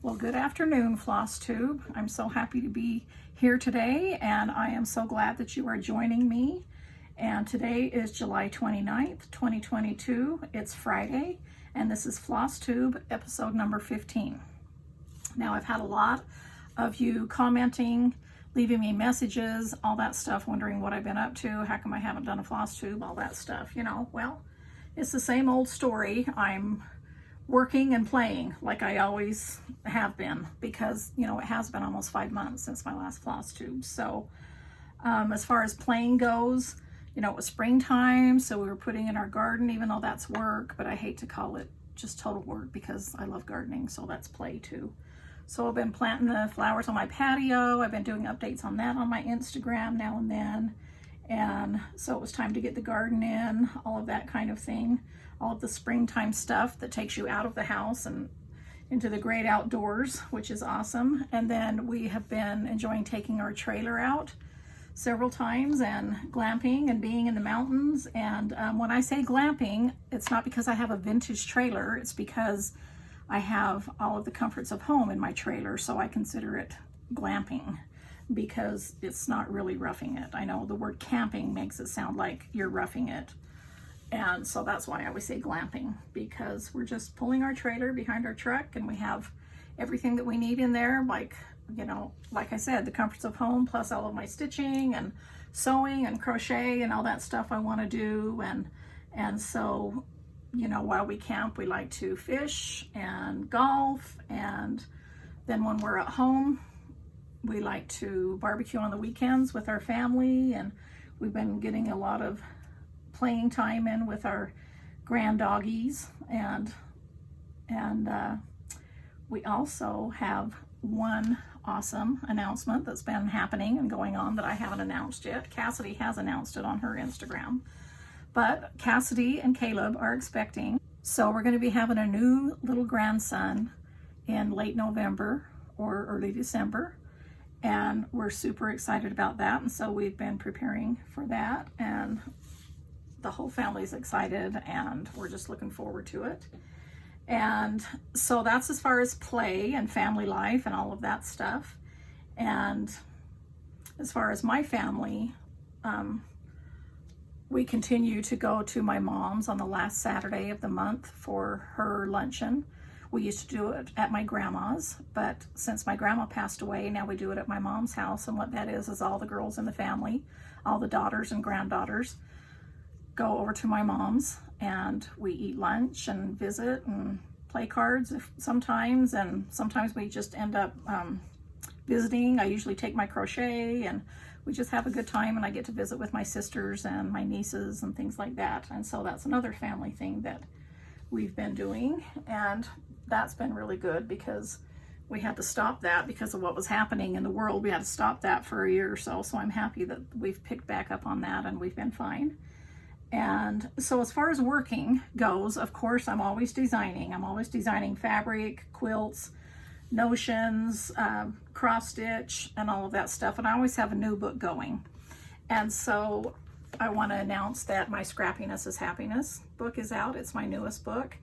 Well, good afternoon, Flosstube. I'm so happy to be here today, and I am so glad that you are joining me. And today is July 29th, 2022. It's Friday, and this is Flosstube episode number 15. Now, I've had a lot of you commenting, leaving me messages, all that stuff, wondering what I've been up to, how come I haven't done a Flosstube, all that stuff, you know. Well, it's the same old story. I'm working and playing like I always have been, because you know it has been almost 5 months since my last Flosstube. So as far as playing goes, you know, it was springtime, so we were putting in our garden, even though that's work, but I hate to call it just total work because I love gardening, so that's play too. So I've been planting the flowers on my patio. I've been doing updates on that on my Instagram now and then, and so it was time to get the garden in, all of that kind of thing. All of the springtime stuff that takes you out of the house and into the great outdoors, which is awesome. And then we have been enjoying taking our trailer out several times and glamping and being in the mountains. And when I say glamping, it's not because I have a vintage trailer, it's because I have all of the comforts of home in my trailer, so I consider it glamping because it's not really roughing it. I know the word camping makes it sound like you're roughing it. And so that's why I always say glamping, because we're just pulling our trailer behind our truck and we have everything that we need in there, like, you know, like I said, the comforts of home, plus all of my stitching and sewing and crochet and all that stuff I want to do. And so, you know, while we camp, we like to fish and golf, and then when we're at home, we like to barbecue on the weekends with our family, and we've been getting a lot of playing time in with our grand doggies, and we also have one awesome announcement that's been happening and going on that I haven't announced yet. Cassidy has announced it on her Instagram, but Cassidy and Caleb are expecting, so we're going to be having a new little grandson in late November or early December, and we're super excited about that. And so we've been preparing for that, and the whole family's excited, and we're just looking forward to it. And so that's as far as play and family life and all of that stuff. And as far as my family, we continue to go to my mom's on the last Saturday of the month for her luncheon. We used to do it at my grandma's, but since my grandma passed away, now we do it at my mom's house. And what that is all the girls in the family, all the daughters and granddaughters, go over to my mom's, and we eat lunch and visit and play cards sometimes, and sometimes we just end up visiting. I usually take my crochet, and we just have a good time, and I get to visit with my sisters and my nieces and things like that. And so that's another family thing that we've been doing, and that's been really good because we had to stop that because of what was happening in the world. We had to stop that for a year or so, so I'm happy that we've picked back up on that and we've been fine. And so as far as working goes, of course, I'm always designing. I'm always designing fabric, quilts, notions, cross stitch, and all of that stuff. And I always have a new book going. And so I want to announce that my Scrappiness is Happiness book is out. It's my newest book.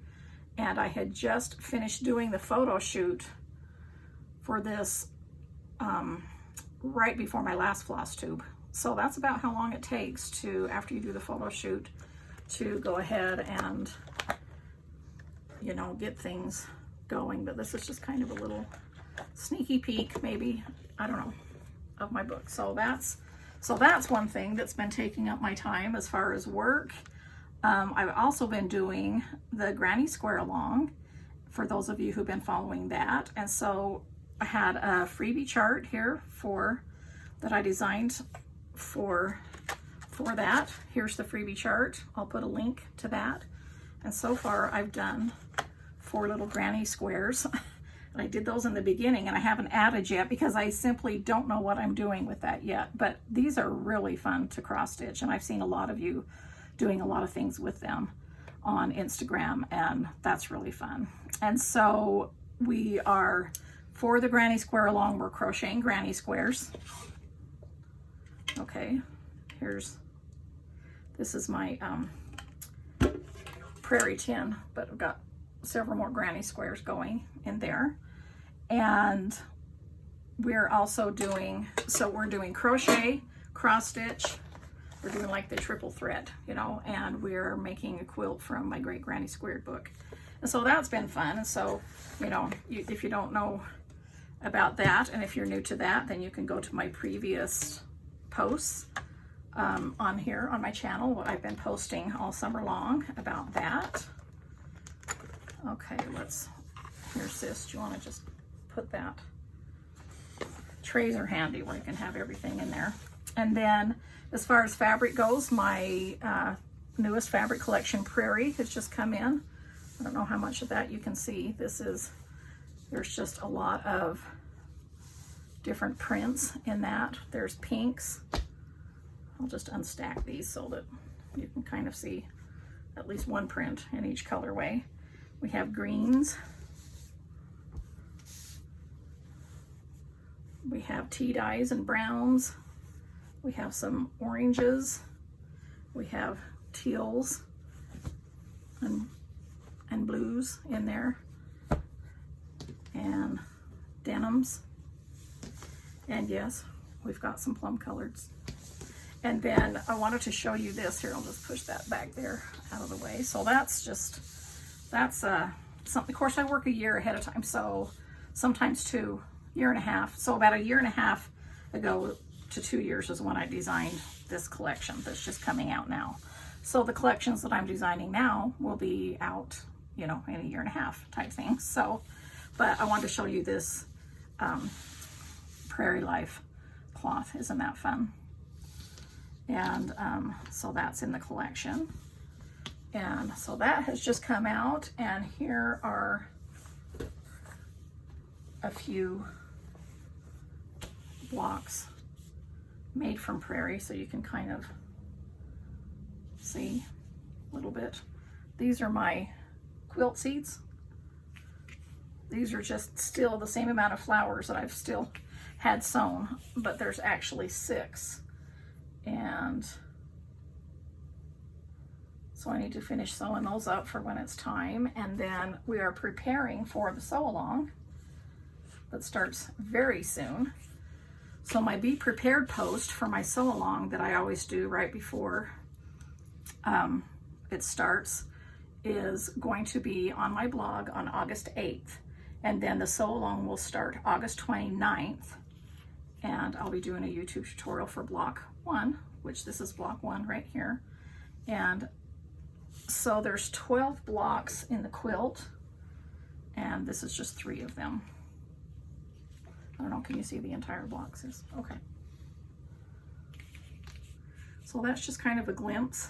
And I had just finished doing the photo shoot for this right before my last Flosstube. So that's about how long it takes to, after you do the photo shoot, to go ahead and, you know, get things going. But this is just kind of a little sneaky peek, maybe, I don't know, of my book. So that's one thing that's been taking up my time as far as work. I've also been doing the Granny Square Along, for those of you who've been following that. And so I had a freebie chart here that I designed for that. Here's the freebie chart. I'll put a link to that. And so far I've done 4 little granny squares. And I did those in the beginning, and I haven't added yet because I simply don't know what I'm doing with that yet. But these are really fun to cross stitch, and I've seen a lot of you doing a lot of things with them on Instagram, and that's really fun. And so we are, for the Granny Square Along, we're crocheting granny squares. Okay, this is my prairie tin, but I've got several more granny squares going in there. And we're also doing, so we're doing crochet, cross stitch, we're doing like the triple thread, you know, and we're making a quilt from my Great Granny Squared book. And so that's been fun. And so, you know, if you don't know about that, and if you're new to that, then you can go to my previous posts on here on my channel. I've been posting all summer long about that. Okay, here sis, do you want to just put that? Trays are handy where you can have everything in there. And then as far as fabric goes, my newest fabric collection, Prairie, has just come in. I don't know how much of that you can see. There's just a lot of different prints in that. There's pinks. I'll just unstack these so that you can kind of see at least one print in each colorway. We have greens. We have tea dyes and browns. We have some oranges. We have teals and blues in there, and denims. And yes, we've got some plum colors. And then I wanted to show you this here. I'll just push that back there out of the way. So that's something. Of course, I work a year ahead of time, so sometimes 2 year and a half. So about a year and a half ago to 2 years is when I designed this collection that's just coming out now. So the collections that I'm designing now will be out, you know, in a year and a half type thing. So, but I wanted to show you this Prairie Life cloth. Isn't that fun? And so that's in the collection. And so that has just come out, and here are a few blocks made from Prairie, so you can kind of see a little bit. These are my quilt seeds. These are just still the same amount of flowers that I've still had sewn, but there's actually 6. And so I need to finish sewing those up for when it's time. And then we are preparing for the sew along that starts very soon. So my Be Prepared post for my sew along that I always do right before it starts is going to be on my blog on August 8th. And then the sew along will start August 29th. And I'll be doing a YouTube tutorial for block 1, which this is block 1 right here. And so there's 12 blocks in the quilt, and this is just 3 of them. I don't know, can you see the entire blocks? Okay. So that's just kind of a glimpse.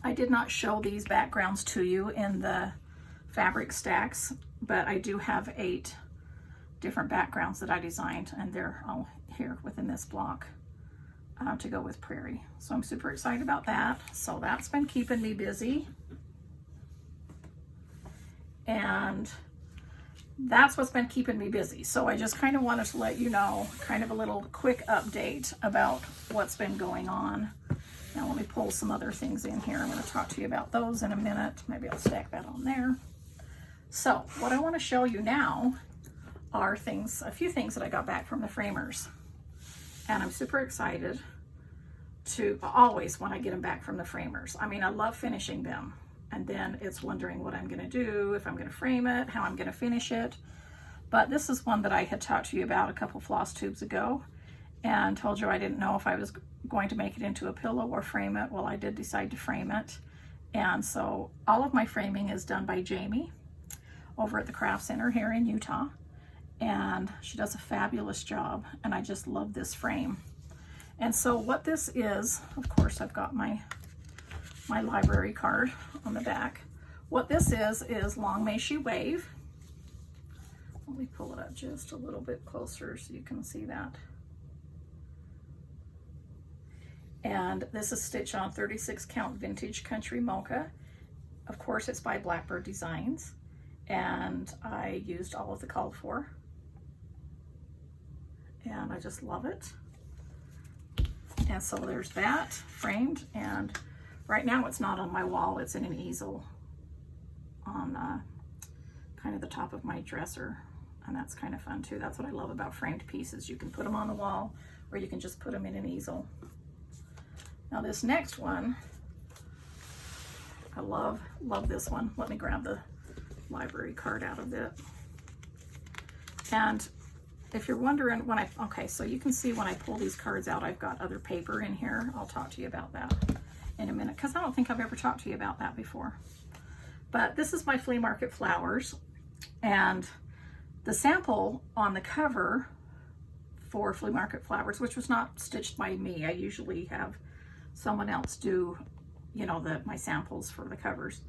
I did not show these backgrounds to you in the fabric stacks, but I do have 8 different backgrounds that I designed, and they're all here within this block to go with Prairie. So I'm super excited about that. So that's been keeping me busy. And that's what's been keeping me busy. So I just kind of wanted to let you know, kind of a little quick update about what's been going on. Now let me pull some other things in here. I'm going to talk to you about those in a minute. Maybe I'll stack that on there. So what I want to show you now are a few things that I got back from the framers. And I'm super excited to always when I get them back from the framers. I mean, I love finishing them. And then it's wondering what I'm going to do, if I'm going to frame it, how I'm going to finish it. But this is one that I had talked to you about a couple floss tubes ago and told you I didn't know if I was going to make it into a pillow or frame it. Well, I did decide to frame it. And so all of my framing is done by Jamie over at the Craft Center here in Utah. And she does a fabulous job, and I just love this frame. And so what this is, of course, I've got my library card on the back. What this is Long May She Wave. Let me pull it up just a little bit closer so you can see that. And this is stitched on 36 count vintage country mocha. Of course, it's by Blackbird Designs, and I used all of the called for. And I just love it. And so there's that framed, and right now it's not on my wall, it's in an easel on kind of the top of my dresser And that's kind of fun too. That's what I love about framed pieces. You can put them on the wall, or you can just put them in an easel. Now this next one, I love this one. Let me grab the library card out of it. And if you're wondering when okay, so you can see when I pull these cards out, I've got other paper in here. I'll talk to you about that in a minute, because I don't think I've ever talked to you about that before. But this is my flea market flowers, and the sample on the cover for Flea Market Flowers, which was not stitched by me. I usually have someone else do, you know, my samples for the covers.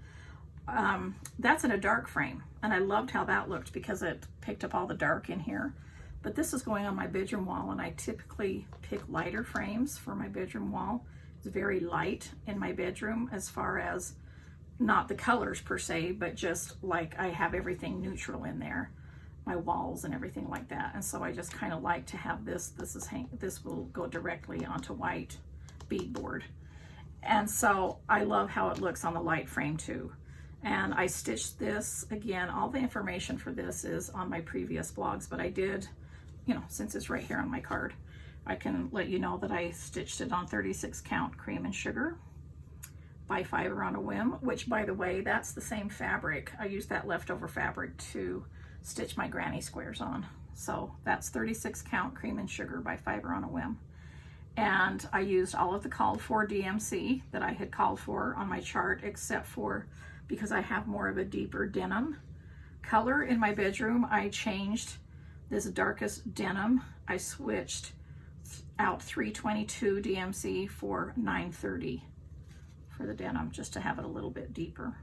That's in a dark frame, and I loved how that looked because it picked up all the dark in here. But this is going on my bedroom wall, and I typically pick lighter frames for my bedroom wall. It's very light in my bedroom as far as not the colors per se, but just like I have everything neutral in there, my walls and everything like that. And so I just kind of like to have this. This will go directly onto white beadboard. And so I love how it looks on the light frame too. And I stitched this, again, all the information for this is on my previous blogs, but I did, you know, since it's right here on my card, I can let you know that I stitched it on 36 count cream and sugar by Fiber on a Whim, which, by the way, that's the same fabric. I used that leftover fabric to stitch my granny squares on. So that's 36 count cream and sugar by Fiber on a Whim. And I used all of the called for DMC that I had called for on my chart, except for because I have more of a deeper denim color in my bedroom. I changed this darkest denim. I switched out 322 DMC for 930 for the denim, just to have it a little bit deeper.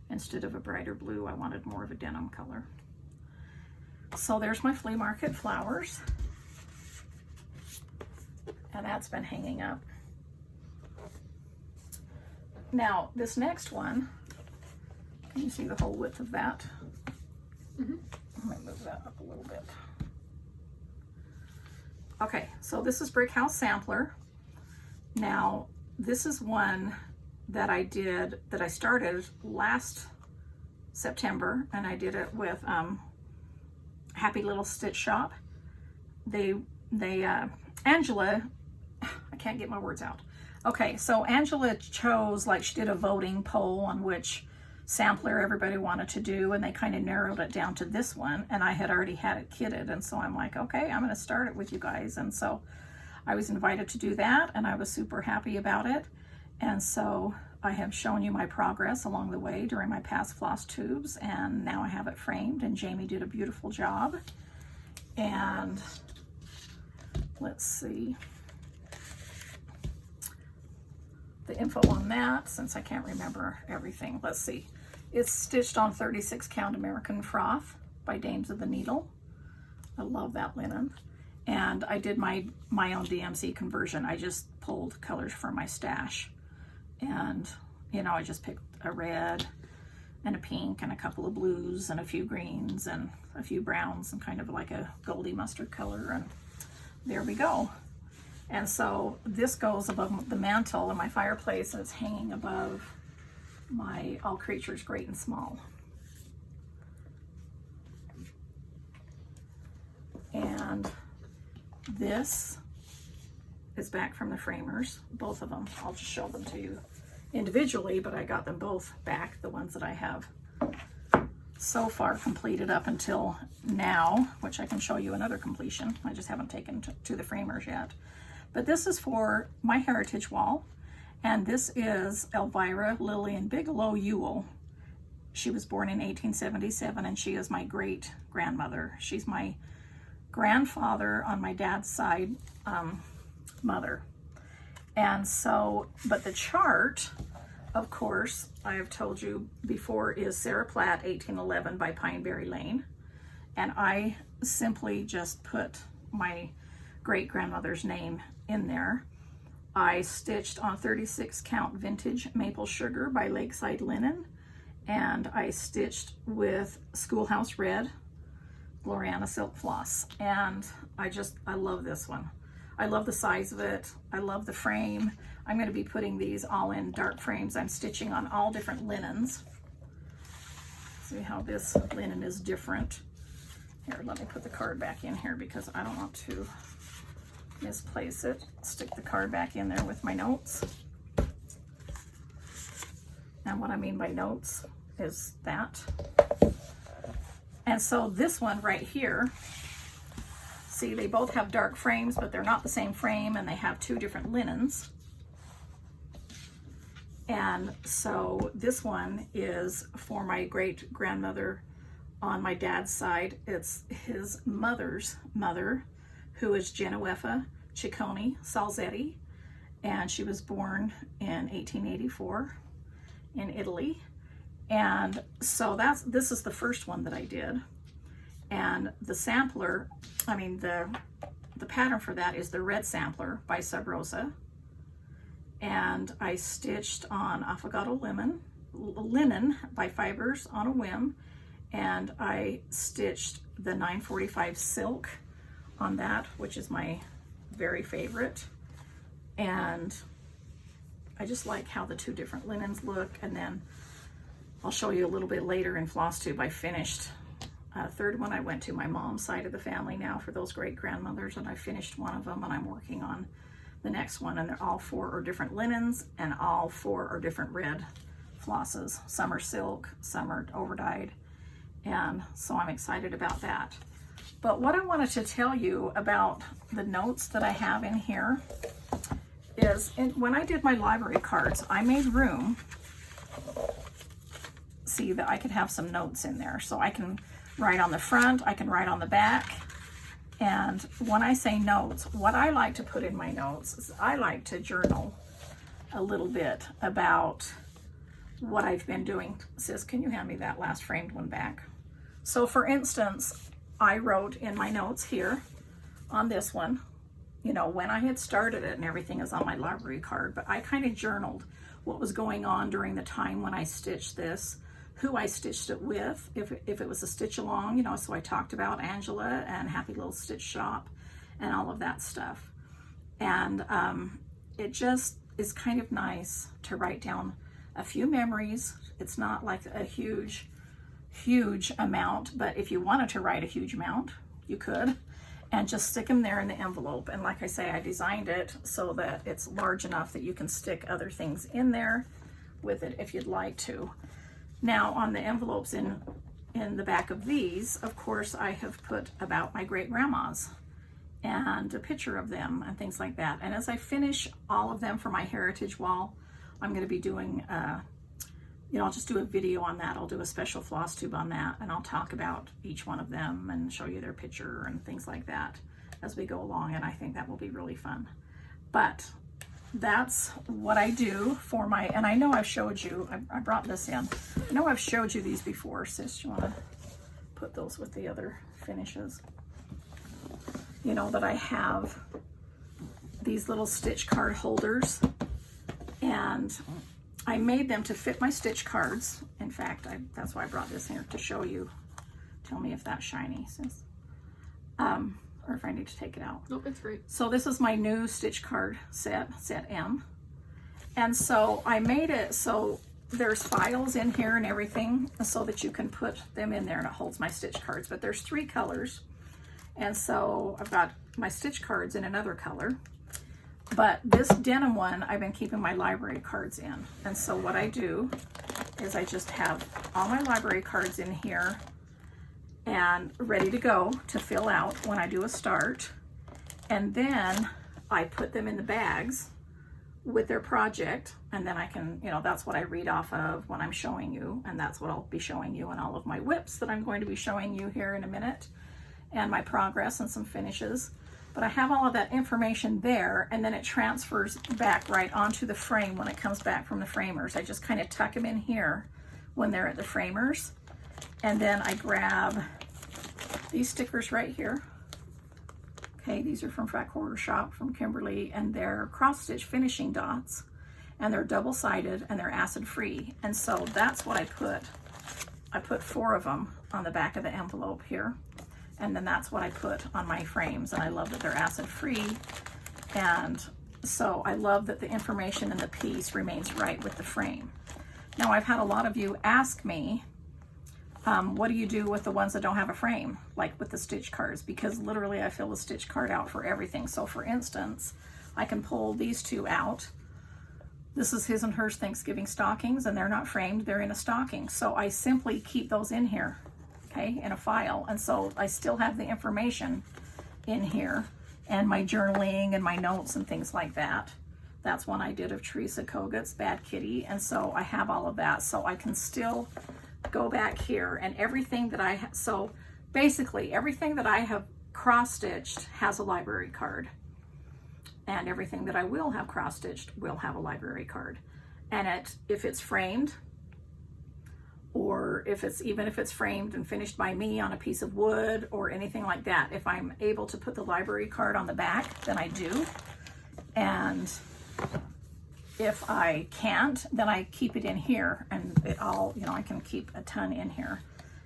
Instead of a brighter blue, I wanted more of a denim color. So there's my Flea Market Flowers. And that's been hanging up. Now, this next one, can you see the whole width of that? Mm-hmm. Let me move that up a little bit. Okay, so this is Brick House Sampler. Now, this is one that I started last September, and I did it with Happy Little Stitch Shop. Angela, I can't get my words out. Okay, so Angela chose, like, she did a voting poll on which sampler everybody wanted to do, and they kind of narrowed it down to this one, and I had already had it kitted, and so I'm like, okay, I'm going to start it with you guys. And so I was invited to do that, and I was super happy about it. And so I have shown you my progress along the way during my past floss tubes, and now I have it framed, and Jamie did a beautiful job. And let's see the info on that, since I can't remember everything. Let's see. It's stitched on 36 count American Froth by Dames of the Needle. I love that linen. And I did my own DMC conversion. I just pulled colors from my stash. And, you know, I just picked a red and a pink and a couple of blues and a few greens and a few browns and kind of like a goldy mustard color. And there we go. And so this goes above the mantle in my fireplace, and it's hanging above my All Creatures Great and Small. And this is back from the framers, both of them. I'll just show them to you individually, but I got them both back, the ones that I have so far completed up until now, which I can show you another completion. I just haven't taken to the framers yet. But this is for my heritage wall, and this is Elvira Lillian Bigelow Ewell. She was born in 1877, and she is my great grandmother. She's my grandfather on my dad's side, mother. And so, but the chart, of course, I have told you before, is Sarah Platt 1811 by Pineberry Lane. And I simply just put my great grandmother's name in there. I stitched on 36 count Vintage Maple Sugar by Lakeside Linen, and I stitched with Schoolhouse Red Gloriana Silk Floss. And I love this one. I love the size of it. I love the frame. I'm going to be putting these all in dark frames. I'm stitching on all different linens. See how this linen is different. Here, let me put the card back in here because I don't want to misplace it. Stick the card back in there with my notes. And what I mean by notes is that. And so this one right here, see, they both have dark frames, but they're not the same frame, and they have two different linens. And so this one is for my great grandmother on my dad's side. It's his mother's mother, who is Genoveffa Ciccone Salzetti, and she was born in 1884 in Italy. And so this is the first one that I did. And the sampler, I mean the pattern for that is the red sampler by Sub Rosa. And I stitched on Affogato linen by Fibers on a Whim, and I stitched the 945 silk on that, which is my very favorite. And I just like how the two different linens look. And then I'll show you a little bit later in Flosstube, I finished a third one. I went to my mom's side of the family now for those great grandmothers, and I finished one of them, and I'm working on the next one, and they're all four are different linens, and all four are different red flosses. Some are silk, some are overdyed, and so I'm excited about that. But what I wanted to tell you about the notes that I have in here is when I did my library cards, I made room, see, that I could have some notes in there. So I can write on the front, I can write on the back. And when I say notes, what I like to put in my notes is I like to journal a little bit about what I've been doing. Sis, can you hand me that last framed one back? So for instance, I wrote in my notes here on this one, you know, when I had started it, and everything is on my library card, but I kind of journaled what was going on during the time when I stitched this, who I stitched it with, if it was a stitch along, you know, so I talked about Angela and Happy Little Stitch Shop and all of that stuff. And it just is kind of nice to write down a few memories. It's not like a huge amount, but if you wanted to write a huge amount, you could, and just stick them there in the envelope. And like I say, I designed it so that it's large enough that you can stick other things in there with it if you'd like to. Now on the envelopes in the back of these, of course, I have put about my great grandmas and a picture of them and things like that. And as I finish all of them for my heritage wall, I'm going to be doing, you know, I'll just do a video on that. I'll do a special floss tube on that, and I'll talk about each one of them and show you their picture and things like that as we go along. And I think that will be really fun. But that's what I do for my, and I know I've showed you, I brought this in. I know I've showed you these before, sis. You want to put those with the other finishes? You know that I have these little stitch card holders, and I made them to fit my stitch cards. In fact, that's why I brought this here to show you. Tell me if that's shiny, sis. Or if I need to take it out. Nope, it's great. So this is my new stitch card set M. And so I made it so there's files in here and everything so that you can put them in there, and it holds my stitch cards. But there's 3 colors. And so I've got my stitch cards in another color. But this denim one, I've been keeping my library cards in. And so what I do is I just have all my library cards in here and ready to go to fill out when I do a start. And then I put them in the bags with their project, and then I can, you know, that's what I read off of when I'm showing you, and that's what I'll be showing you in all of my whips that I'm going to be showing you here in a minute, and my progress and some finishes. But I have all of that information there, and then it transfers back right onto the frame when it comes back from the framers. I just kind of tuck them in here when they're at the framers. And then I grab these stickers right here. Okay, these are from Fat Quarter Shop from Kimberly, and they're cross stitch finishing dots, and they're double-sided, and they're acid-free. And so that's what I put. I put 4 of them on the back of the envelope here, and then that's what I put on my frames. And I love that they're acid-free, and so I love that the information in the piece remains right with the frame. Now, I've had a lot of you ask me What do you do with the ones that don't have a frame, like with the stitch cards? Because literally I fill the stitch card out for everything. So for instance, I can pull these two out. This is his and hers Thanksgiving stockings, and they're not framed, they're in a stocking. So I simply keep those in here, okay, in a file. And so I still have the information in here, and my journaling and my notes and things like that. That's one I did of Teresa Kogut's Bad Kitty. And so I have all of that. So I can still go back here, and everything that so basically everything that I have cross-stitched has a library card, and everything that I will have cross-stitched will have a library card. And if it's framed, or even if it's framed and finished by me on a piece of wood or anything like that, if I'm able to put the library card on the back, then I do. And if I can't, then I keep it in here, and it all, you know, I can keep a ton in here,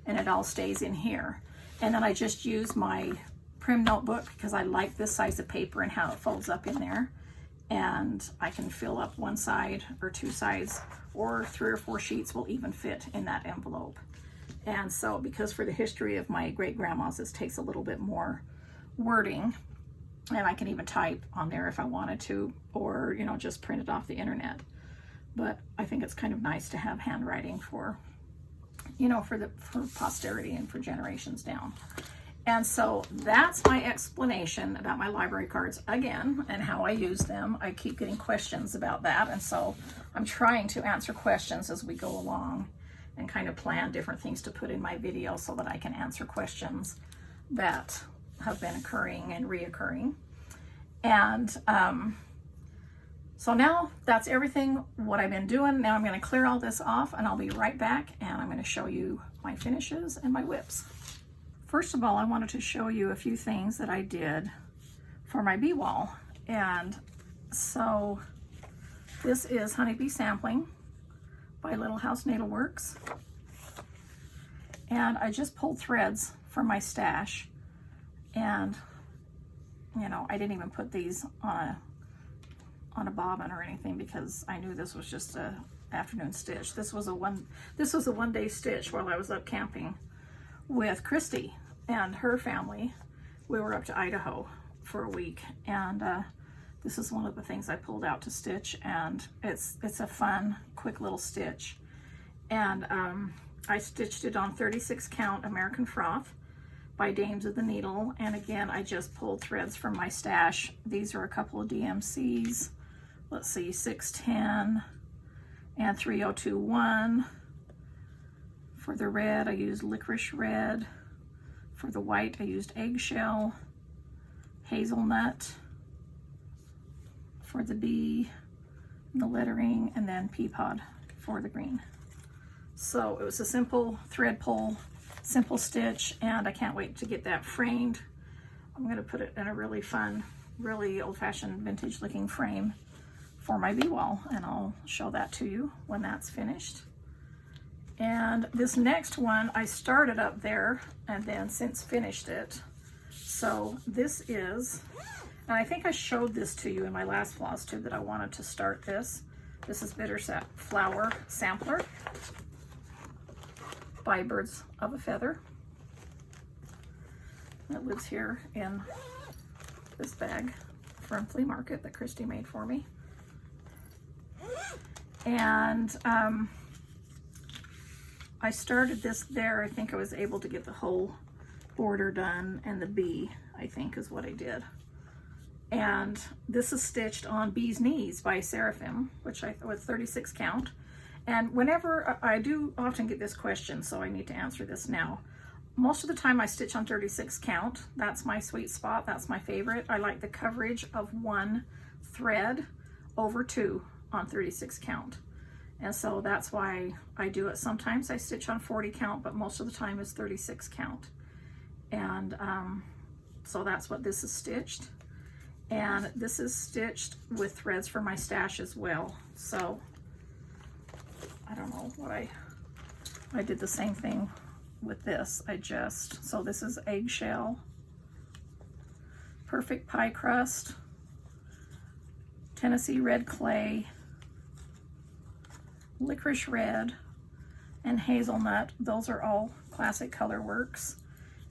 and it all stays in here. And then I just use my Prim notebook because I like this size of paper and how it folds up in there. And I can fill up one side or two sides, or 3 or 4 sheets will even fit in that envelope. And so, because for the history of my great-grandmas, this takes a little bit more wording, and I can even type on there if I wanted to, or, you know, just print it off the internet. But I think it's kind of nice to have handwriting for, you know, for posterity and for generations down. And so that's my explanation about my library cards again, and how I use them. I keep getting questions about that, and so I'm trying to answer questions as we go along and kind of plan different things to put in my video so that I can answer questions that have been occurring and reoccurring. And so now that's everything what I've been doing. Now I'm going to clear all this off, and I'll be right back, and I'm going to show you my finishes and my whips. First of all, I wanted to show you a few things that I did for my bee wall. And so this is Honeybee Sampling by Little House Needleworks. And I just pulled threads from my stash, and you know, I didn't even put these on a bobbin or anything because I knew this was just a afternoon stitch. This was a one-day stitch while I was up camping with Kristie and her family. We were up to Idaho for a week, and this is one of the things I pulled out to stitch, and it's a fun, quick little stitch. And I stitched it on 36 count American Froth by Dames of the Needle, and again, I just pulled threads from my stash. These are a couple of DMCs. Let's see, 610 and 3021. For the red, I used Licorice Red. For the white, I used Eggshell, Hazelnut. For the bee, the lettering, and then Pea Pod for the green. So it was a simple thread pull, simple stitch, and I can't wait to get that framed. I'm going to put it in a really fun, really old-fashioned vintage looking frame for my bee wall, and I'll show that to you when that's finished. And this next one I started up there and then since finished it. So this is, and I think I showed this to you in my last floss tube that I wanted to start this. This is Bitter Flower Sampler by Birds of a Feather. It lives here in this bag from Flea Market that Kristie made for me. And I started this there. I think I was able to get the whole border done, and the bee, I think, is what I did. And this is stitched on Bee's Knees by Seraphim, which I was 36 count. And whenever I do often get this question, so I need to answer this now. Most of the time I stitch on 36 count. That's my sweet spot. That's my favorite. I like the coverage of one thread over two on 36 count. And so that's why I do it. Sometimes I stitch on 40 count, but most of the time it's 36 count. And so that's what this is stitched. And this is stitched with threads for my stash as well. So I don't know what I did the same thing with this. So this is Eggshell, Perfect Pie Crust, Tennessee Red Clay, Licorice Red, and Hazelnut. Those are all Classic Color Works,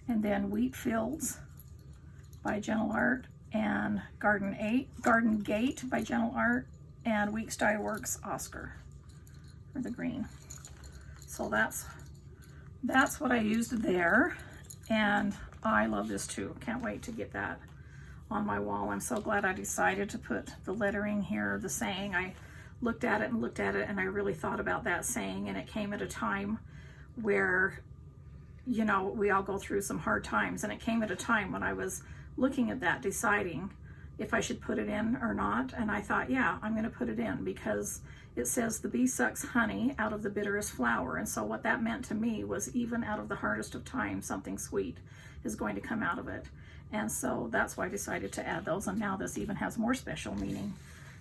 and then Wheat Fields by Gentle Art, and Garden Gate by Gentle Art, and Weeks Dye Works Oscar for the green. So that's what I used there, and I love this too. Can't wait to get that on my wall. I'm so glad I decided to put the lettering here, the saying. I looked at it and looked at it, and I really thought about that saying, and it came at a time where, you know, we all go through some hard times, and it came at a time when I was looking at that, deciding if I should put it in or not, and I thought, yeah, I'm going to put it in, because it says the bee sucks honey out of the bitterest flower. And so what that meant to me was, even out of the hardest of times, something sweet is going to come out of it. And so that's why I decided to add those, and now this even has more special meaning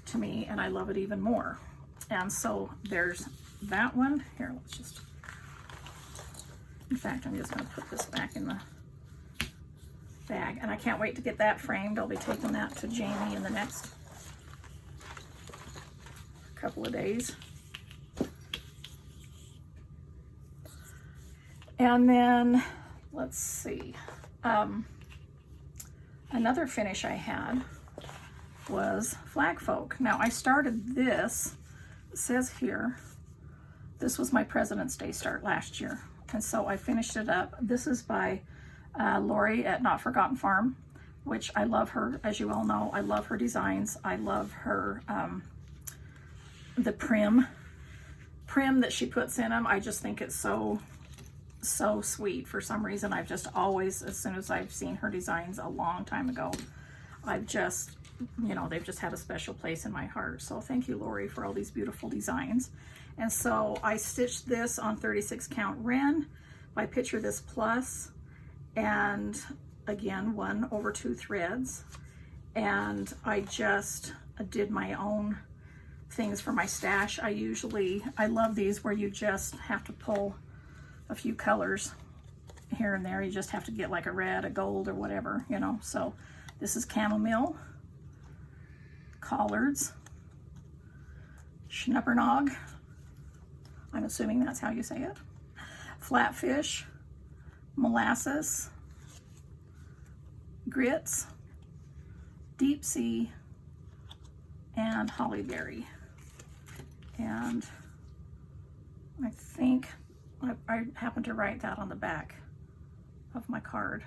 to me, and I love it even more. And so there's that one. Here, let's just, in fact, I'm just going to put this back in the bag, and I can't wait to get that framed. I'll be taking that to Jamie in the next couple of days. And then let's see, another finish I had was Flag Folk. Now I started this, it says here, this was my President's Day start last year, and so I finished it up. This is by Lori at Not Forgotten Farm, which I love her, as you all know. I love her designs. I love her, the prim that she puts in them. I just think it's so sweet. For some reason, I've just always, as soon as I've seen her designs a long time ago, I've just, you know, they've just had a special place in my heart. So thank you, Lori, for all these beautiful designs. And so I stitched this on 36 count Ren by Picture This Plus, and again 1/2 threads, and I just did my own things for my stash. I love these where you just have to pull a few colors here and there. You just have to get like a red, a gold, or whatever, you know. So this is chamomile, collards, schnuppernog, I'm assuming that's how you say it, flatfish, molasses, grits, deep sea, and hollyberry. And I think I happened to write that on the back of my card.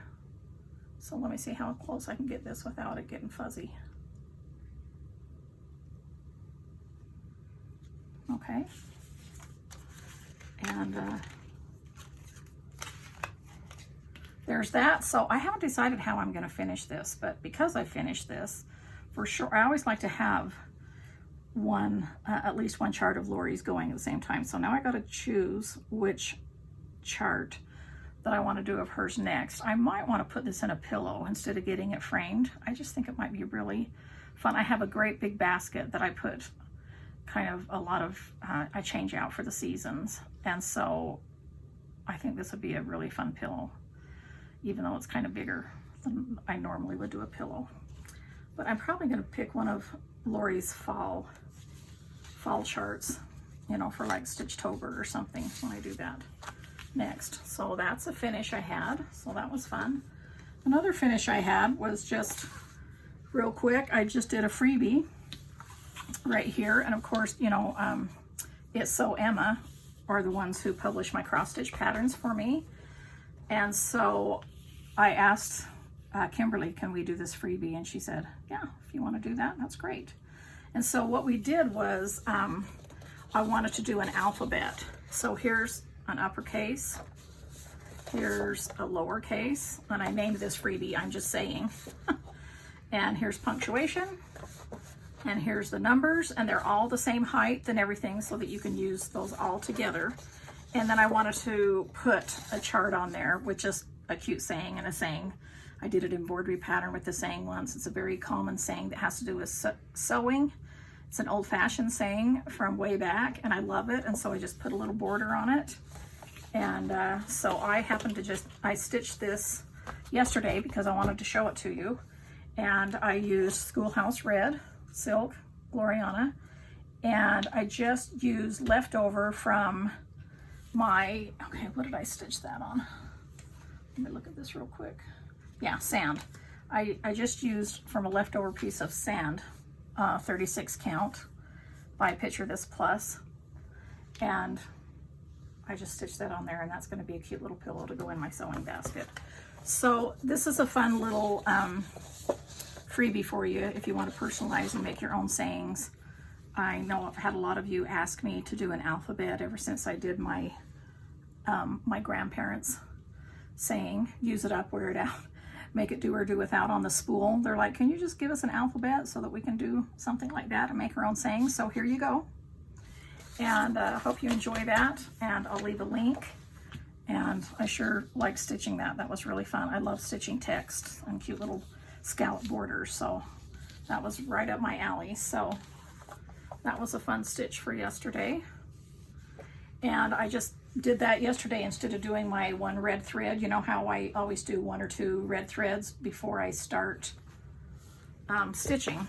So let me see how close I can get this without it getting fuzzy. Okay. And there's that. So I haven't decided how I'm going to finish this, but because I finished this, for sure, I always like to have at least one chart of Lori's going at the same time. So now I got to choose which chart that I want to do of hers next. I might want to put this in a pillow instead of getting it framed. I just think it might be really fun. I have a great big basket that I put kind of a lot of, I change out for the seasons. And so I think this would be a really fun pillow, even though it's kind of bigger than I normally would do a pillow. But I'm probably going to pick one of Lori's fall charts, you know, for like Stitchtober or something when I do that next. So that's a finish I had. So that was fun. Another finish I had was just real quick. I just did a freebie right here. And of course, you know, It's So Emma are the ones who publish my cross stitch patterns for me. And so I asked Kimberly, can we do this freebie? And she said, yeah, if you want to do that, that's great. And so what we did was I wanted to do an alphabet. So here's an uppercase, here's a lowercase, and I named this freebie, I'm just saying. And here's punctuation, and here's the numbers, and they're all the same height and everything so that you can use those all together. And then I wanted to put a chart on there with just a cute saying and a saying. I did an embroidery pattern with the saying once. It's a very common saying that has to do with sewing. It's an old-fashioned saying from way back, and I love it, and so I just put a little border on it. And so I happened to I stitched this yesterday because I wanted to show it to you. And I used Schoolhouse Red silk, Gloriana, and I just used leftover from okay, what did I stitch that on? Let me look at this real quick. Yeah, sand. I just used from a leftover piece of sand, 36 count by Picture This Plus, and I just stitched that on there, and that's going to be a cute little pillow to go in my sewing basket. So this is a fun little freebie for you if you want to personalize and make your own sayings. I know I've had a lot of you ask me to do an alphabet ever since I did my my grandparents' saying, use it up, wear it out, make it do or do without on the spool. They're like, can you just give us an alphabet so that we can do something like that and make our own sayings? So here you go. And I hope you enjoy that, and I'll leave a link. And I sure like stitching that. That was really fun. I love stitching text and cute little scallop borders, so that was right up my alley. So that was a fun stitch for yesterday. And I just did that yesterday instead of doing my one red thread. You know how I always do 1 or 2 red threads before I start stitching.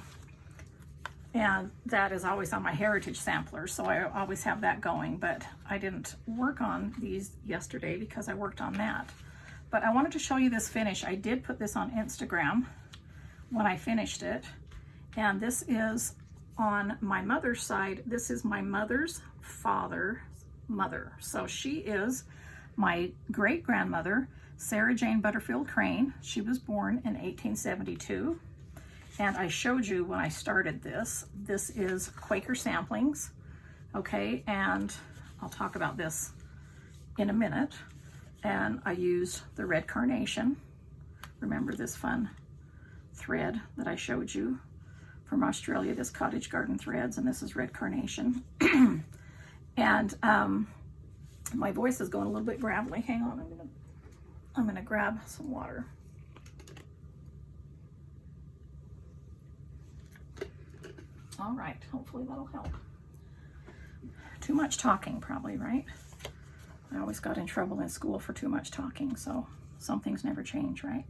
And that is always on my heritage sampler, so I always have that going, but I didn't work on these yesterday because I worked on that. But I wanted to show you this finish. I did put this on Instagram when I finished it, and this is on my mother's side. This is my mother's father's mother. So she is my great-grandmother, Sarah Jane Butterfield Crane. She was born in 1872. And I showed you when I started this. This is Quaker Samplings, okay? And I'll talk about this in a minute. And I used the red carnation. Remember this fun thread that I showed you from Australia, this Cottage Garden Threads, and this is red carnation. And my voice is going a little bit gravelly. Hang on, I'm gonna grab some water. All right, hopefully that'll help. Too much talking probably, right? I always got in trouble in school for too much talking, so some things never change, right?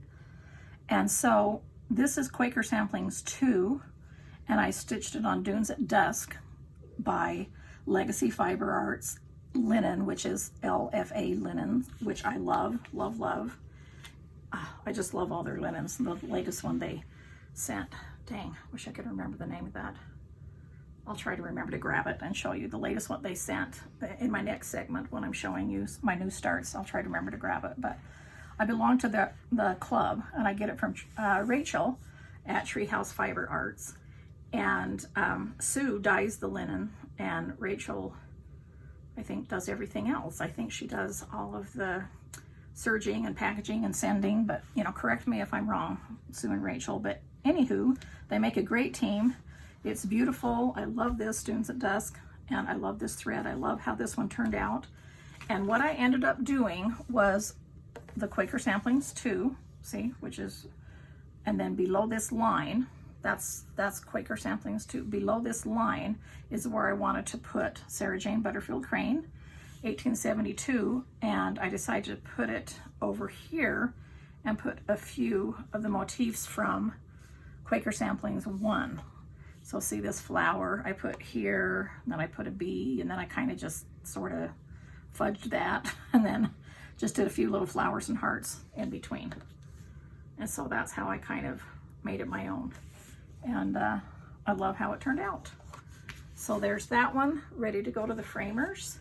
And so this is Quaker Samplings 2, and I stitched it on Dunes at Dusk by Legacy Fiber Arts Linen, which is LFA linen, which I love, love, love. I just love all their linens. The latest one they sent, dang, wish I could remember the name of that. I'll try to remember to grab it and show you the latest one they sent in my next segment when I'm showing you my new starts. I'll try to remember to grab it. But I belong to the club, and I get it from Rachel at Treehouse Fiber Arts. And Sue dyes the linen, and Rachel, I think, does everything else. I think she does all of the serging and packaging and sending, but, you know, correct me if I'm wrong, Sue and Rachel. But anywho, they make a great team. It's beautiful. I love this Dunes at Dusk, and I love this thread. I love how this one turned out. And what I ended up doing was the Quaker Samplings 2, see, which is, and then below this line, that's Quaker Samplings 2. Below this line is where I wanted to put Sarah Jane Butterfield Crane, 1872, and I decided to put it over here and put a few of the motifs from Quaker Samplings 1. So see this flower I put here, and then I put a bee, and then I kind of just sort of fudged that, and then just did a few little flowers and hearts in between. And so that's how I kind of made it my own. And I love how it turned out. So there's that one ready to go to the framers.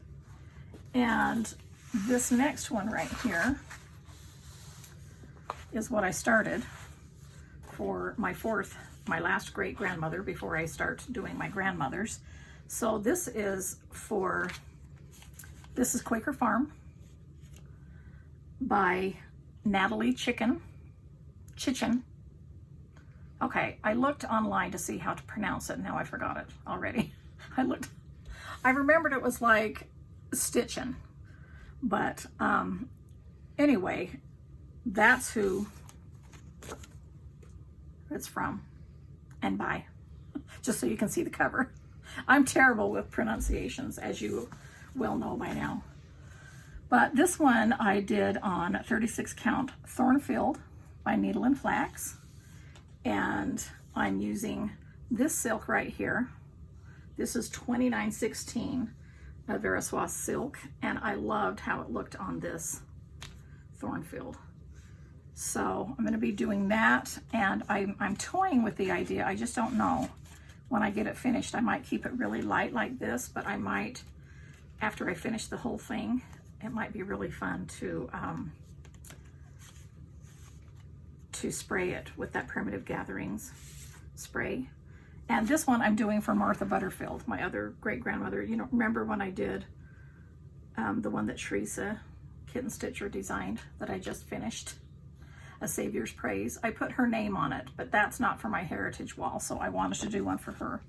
And this next one right here is what I started for my last great-grandmother before I start doing my grandmother's. So this is Quaker Farm by Natalie Chitchen. Okay, I looked online to see how to pronounce it, and now I forgot it already. I remembered it was like Stitchin', but anyway, that's who it's from and by, just so you can see the cover. I'm terrible with pronunciations, as you well know by now. But this one I did on 36 count Thornfield by Needle and Flax. And I'm using this silk right here. This is 2916, Veriswas silk, and I loved how it looked on this Thornfield. So I'm going to be doing that, and I'm toying with the idea. I just don't know. When I get it finished, I might keep it really light like this, but I might, after I finish the whole thing, it might be really fun to spray it with that Primitive Gatherings spray. And this one I'm doing for Martha Butterfield, my other great-grandmother. You know, remember when I did the one that Teresa Kitten Stitcher designed that I just finished, A Savior's Praise? I put her name on it, but that's not for my heritage wall, so I wanted to do one for her,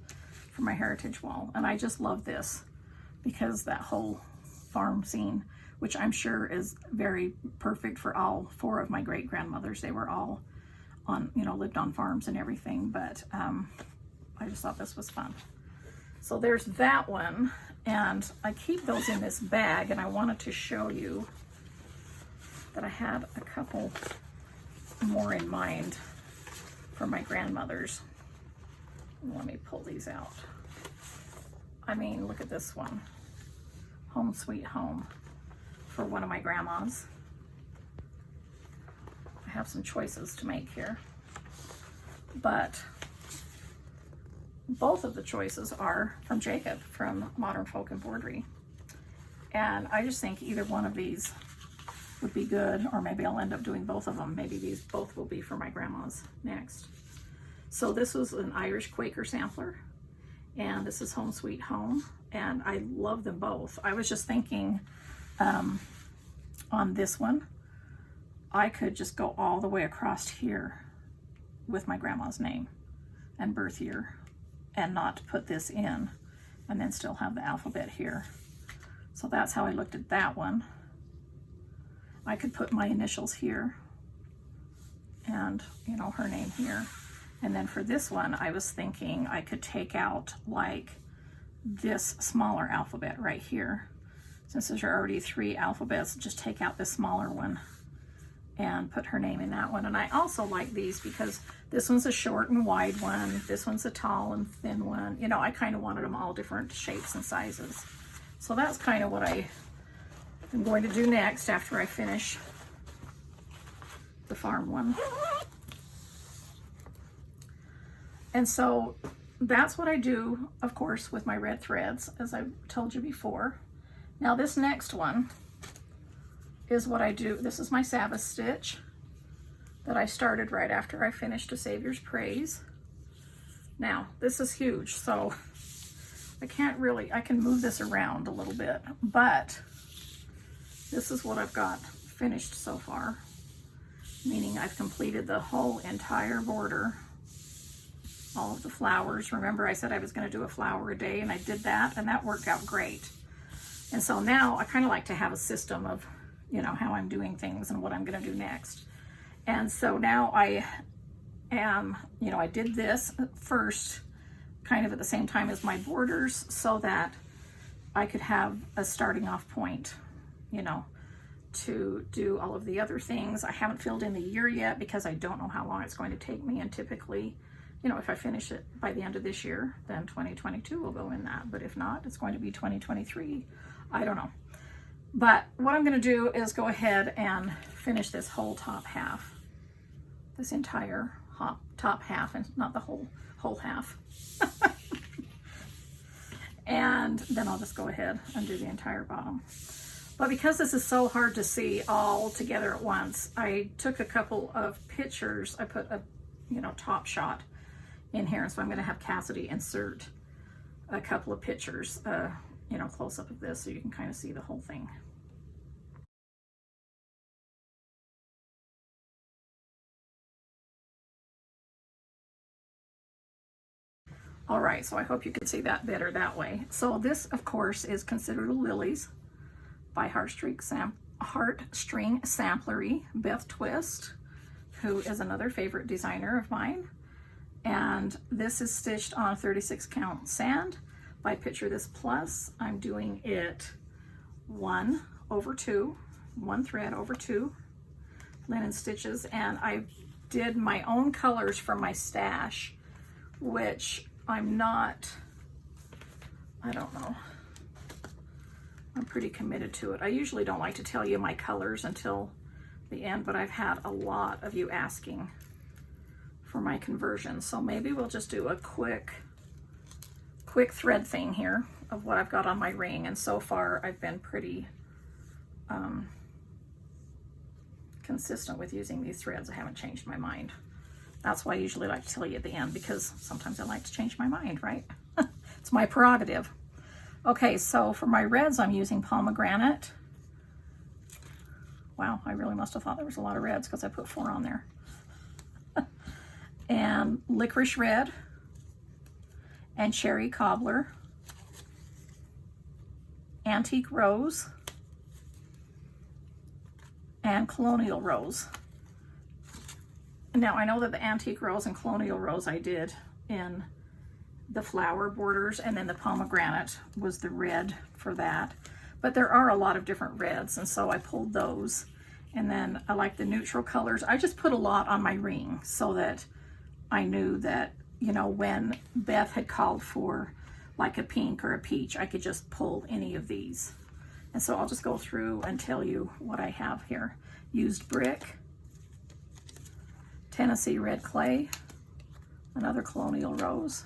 for my heritage wall. And I just love this because that whole farm scene, which I'm sure is very perfect for all 4 of my great-grandmothers. They were all on, you know, lived on farms and everything, but I just thought this was fun. So there's that one, and I keep those in this bag, and I wanted to show you that I had a couple more in mind for my grandmothers. Let me pull these out. I mean, look at this one. Home Sweet Home for one of my grandmas. I have some choices to make here, but both of the choices are from Jacob from Modern Folk Embroidery. And I just think either one of these would be good, or maybe I'll end up doing both of them. Maybe these both will be for my grandmas next. So this was an Irish Quaker sampler, and this is Home Sweet Home, and I love them both. I was just thinking on this one, I could just go all the way across here with my grandma's name and birth year and not put this in, and then still have the alphabet here. So that's how I looked at that one. I could put my initials here and, you know, her name here. And then for this one, I was thinking I could take out like this smaller alphabet right here. Since there's already 3 alphabets, just take out this smaller one and put her name in that one. And I also like these because this one's a short and wide one. This one's a tall and thin one. You know, I kind of wanted them all different shapes and sizes. So that's kind of what I'm going to do next after I finish the farm one. And so that's what I do, of course, with my red threads, as I've told you before. Now this next one is what I do. This is my Sabbath Stitch that I started right after I finished A Savior's Praise. Now, this is huge, so I can move this around a little bit, but this is what I've got finished so far, meaning I've completed the whole entire border, all of the flowers. Remember I said I was going to do a flower a day, and I did that, and that worked out great. And so now I kind of like to have a system of, you know, how I'm doing things and what I'm going to do next. And so now I am, you know, I did this first kind of at the same time as my borders so that I could have a starting off point, you know, to do all of the other things. I haven't filled in the year yet because I don't know how long it's going to take me, and typically, you know, if I finish it by the end of this year, then 2022 will go in that. But if not, it's going to be 2023. I don't know. But what I'm going to do is go ahead and finish this whole top half, this entire top half, and not the whole half. And then I'll just go ahead and do the entire bottom. But because this is so hard to see all together at once, I took a couple of pictures. I put a, you know, top shot in here, so I'm going to have Cassidy insert a couple of pictures, you know, close up of this so you can kind of see the whole thing. All right, so I hope you can see that better that way. So this, of course, is considered a Lilies by Heartstring Samplery, Beth Twist, who is another favorite designer of mine. And this is stitched on 36 count sand by Picture This Plus. I'm doing it 1/2, 1 thread over 2 linen stitches, and I did my own colors from my stash, which I don't know. I'm pretty committed to it. I usually don't like to tell you my colors until the end, but I've had a lot of you asking for my conversion. So maybe we'll just do a quick thread thing here of what I've got on my ring. And so far I've been pretty consistent with using these threads. I haven't changed my mind. That's why I usually like to tell you at the end, because sometimes I like to change my mind, right? It's my prerogative. Okay, so for my reds, I'm using pomegranate. Wow, I really must have thought there was a lot of reds because I put 4 on there. And licorice red and cherry cobbler, antique rose, and colonial rose. Now I know that the antique rose and colonial rose I did in the flower borders, and then the pomegranate was the red for that. But there are a lot of different reds, and so I pulled those. And then I like the neutral colors. I just put a lot on my ring so that I knew that, you know, when Beth had called for like a pink or a peach, I could just pull any of these. And so I'll just go through and tell you what I have here. Used brick, Tennessee red clay, another colonial rose,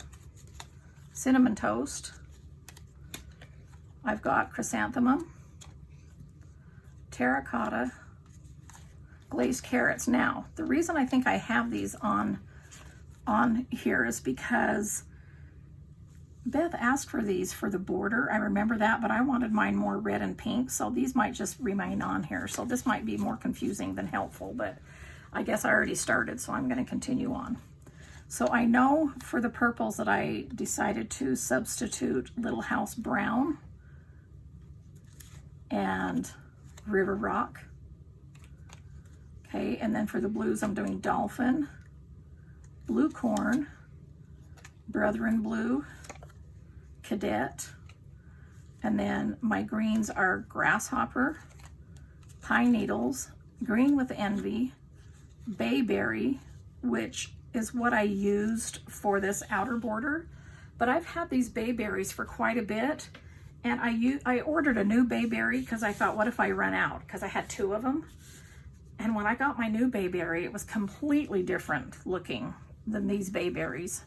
cinnamon toast. I've got chrysanthemum, terracotta, glazed carrots. Now, the reason I think I have these on here is because Beth asked for these for the border. I remember that, but I wanted mine more red and pink, so these might just remain on here. So this might be more confusing than helpful, but I guess I already started, so I'm going to continue on. So I know for the purples that I decided to substitute Little House Brown and River Rock. Okay, and then for the blues, I'm doing Dolphin, Blue Corn, Brethren Blue, Cadet, and then my greens are Grasshopper, Pine Needles, Green with Envy, Bayberry, which is what I used for this outer border, but I've had these bayberries for quite a bit, and I ordered a new bayberry because I thought, what if I run out? Because I had 2 of them, and when I got my new bayberry, it was completely different looking than these bayberries.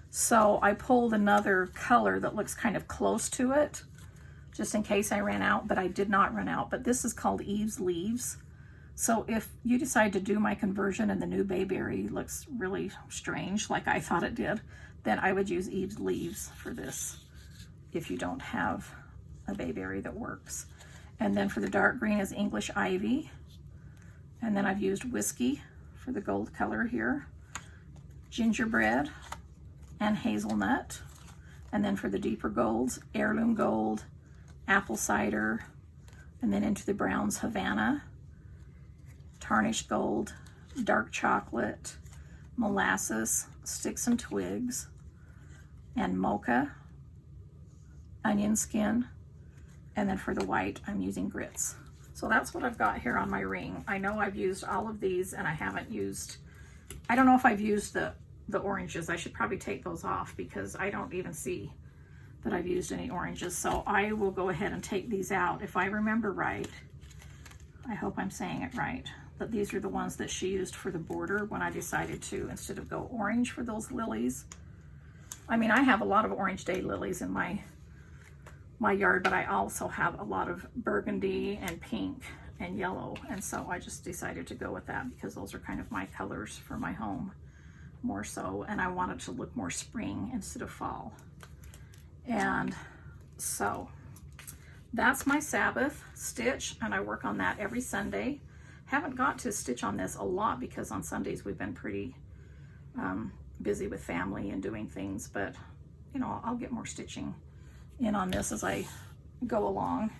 So I pulled another color that looks kind of close to it, just in case I ran out, but I did not run out. But this is called Eve's Leaves. So if you decide to do my conversion and the new bayberry looks really strange, like I thought it did, then I would use Eve's Leaves for this if you don't have a bayberry that works. And then for the dark green is English Ivy. And then I've used Whiskey for the gold color here, Gingerbread, and Hazelnut. And then for the deeper golds, Heirloom Gold, Apple Cider, and then into the browns, Havana, Tarnished Gold, Dark Chocolate, Molasses, Sticks and Twigs, and Mocha, Onion Skin, and then for the white, I'm using Grits. So that's what I've got here on my ring. I know I've used all of these, and I haven't used, I don't know if I've used the oranges. I should probably take those off because I don't even see that I've used any oranges. So I will go ahead and take these out. If I remember right, I hope I'm saying it right, that these are the ones that she used for the border when I decided to, instead of go orange for those lilies. I mean, I have a lot of orange daylilies in my yard, but I also have a lot of burgundy and pink and yellow. And so I just decided to go with that because those are kind of my colors for my home more so. And I wanted to look more spring instead of fall. And so that's my Sabbath stitch, and I work on that every Sunday. Haven't got to stitch on this a lot because on Sundays we've been pretty busy with family and doing things, but you know, I'll get more stitching in on this as I go along,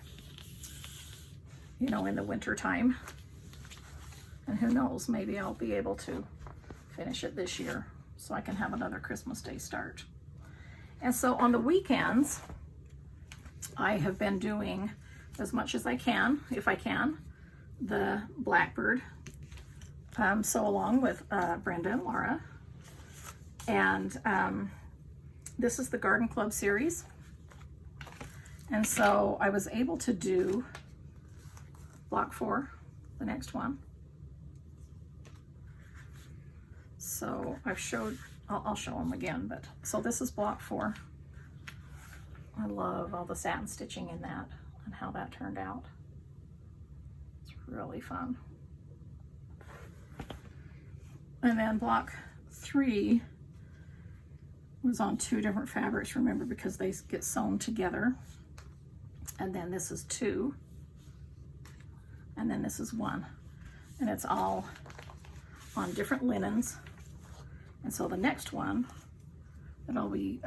you know, in the winter time. And who knows, maybe I'll be able to finish it this year so I can have another Christmas Day start. And so on the weekends, I have been doing as much as I can, if I can, the Blackbird sew along with Brenda and Laura. And this is the Garden Club series. And so I was able to do block 4, the next one. So I've showed, I'll show them again, but so this is block 4. I love all the satin stitching in that and how that turned out. It's really fun. And then block 3 was on 2 different fabrics, remember, because they get sewn together. And then this is 2. And then this is 1. And it's all on different linens. And so the next one that I'll be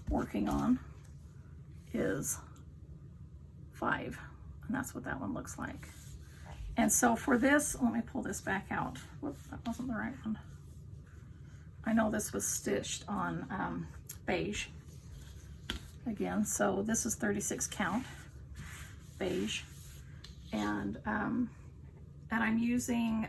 working on is 5. And that's what that one looks like. And so for this, let me pull this back out. Whoops, that wasn't the right one. I know this was stitched on beige. Again, so this is 36 count beige. And I'm using,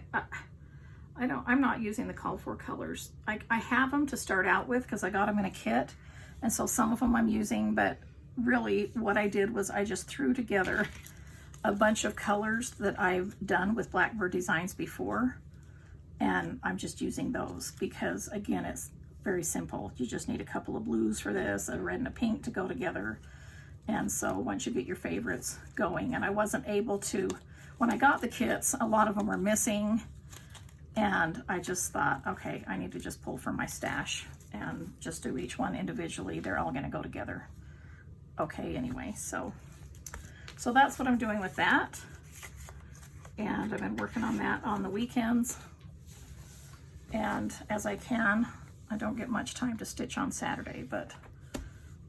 I'm not using the called for colors. I have them to start out with because I got them in a kit. And so some of them I'm using, but really what I did was I just threw together a bunch of colors that I've done with Blackbird Designs before. And I'm just using those because, again, it's very simple. You just need a couple of blues for this, a red and a pink to go together. And so once you get your favorites going, and I wasn't able to, when I got the kits, a lot of them were missing. And I just thought, okay, I need to just pull from my stash and just do each one individually. They're all going to go together. Okay, anyway, so that's what I'm doing with that. And I've been working on that on the weekends. And as I can, I don't get much time to stitch on Saturday, but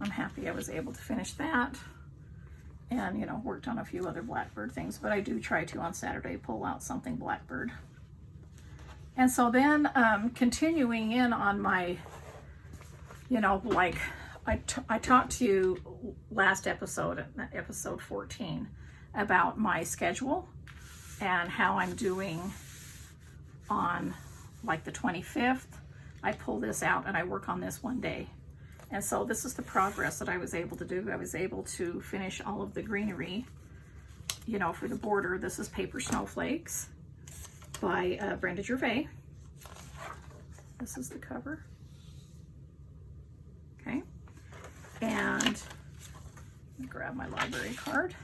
I'm happy I was able to finish that. And, you know, worked on a few other Blackbird things, but I do try to on Saturday pull out something Blackbird. And so then continuing in on my, you know, like I talked to you last episode, episode 14, about my schedule and how I'm doing on like the 25th. I pull this out and I work on this one day. And so this is the progress that I was able to do. I was able to finish all of the greenery, you know, for the border. This is Paper Snowflakes by Brenda. This is the cover. Okay. And let me grab my library card.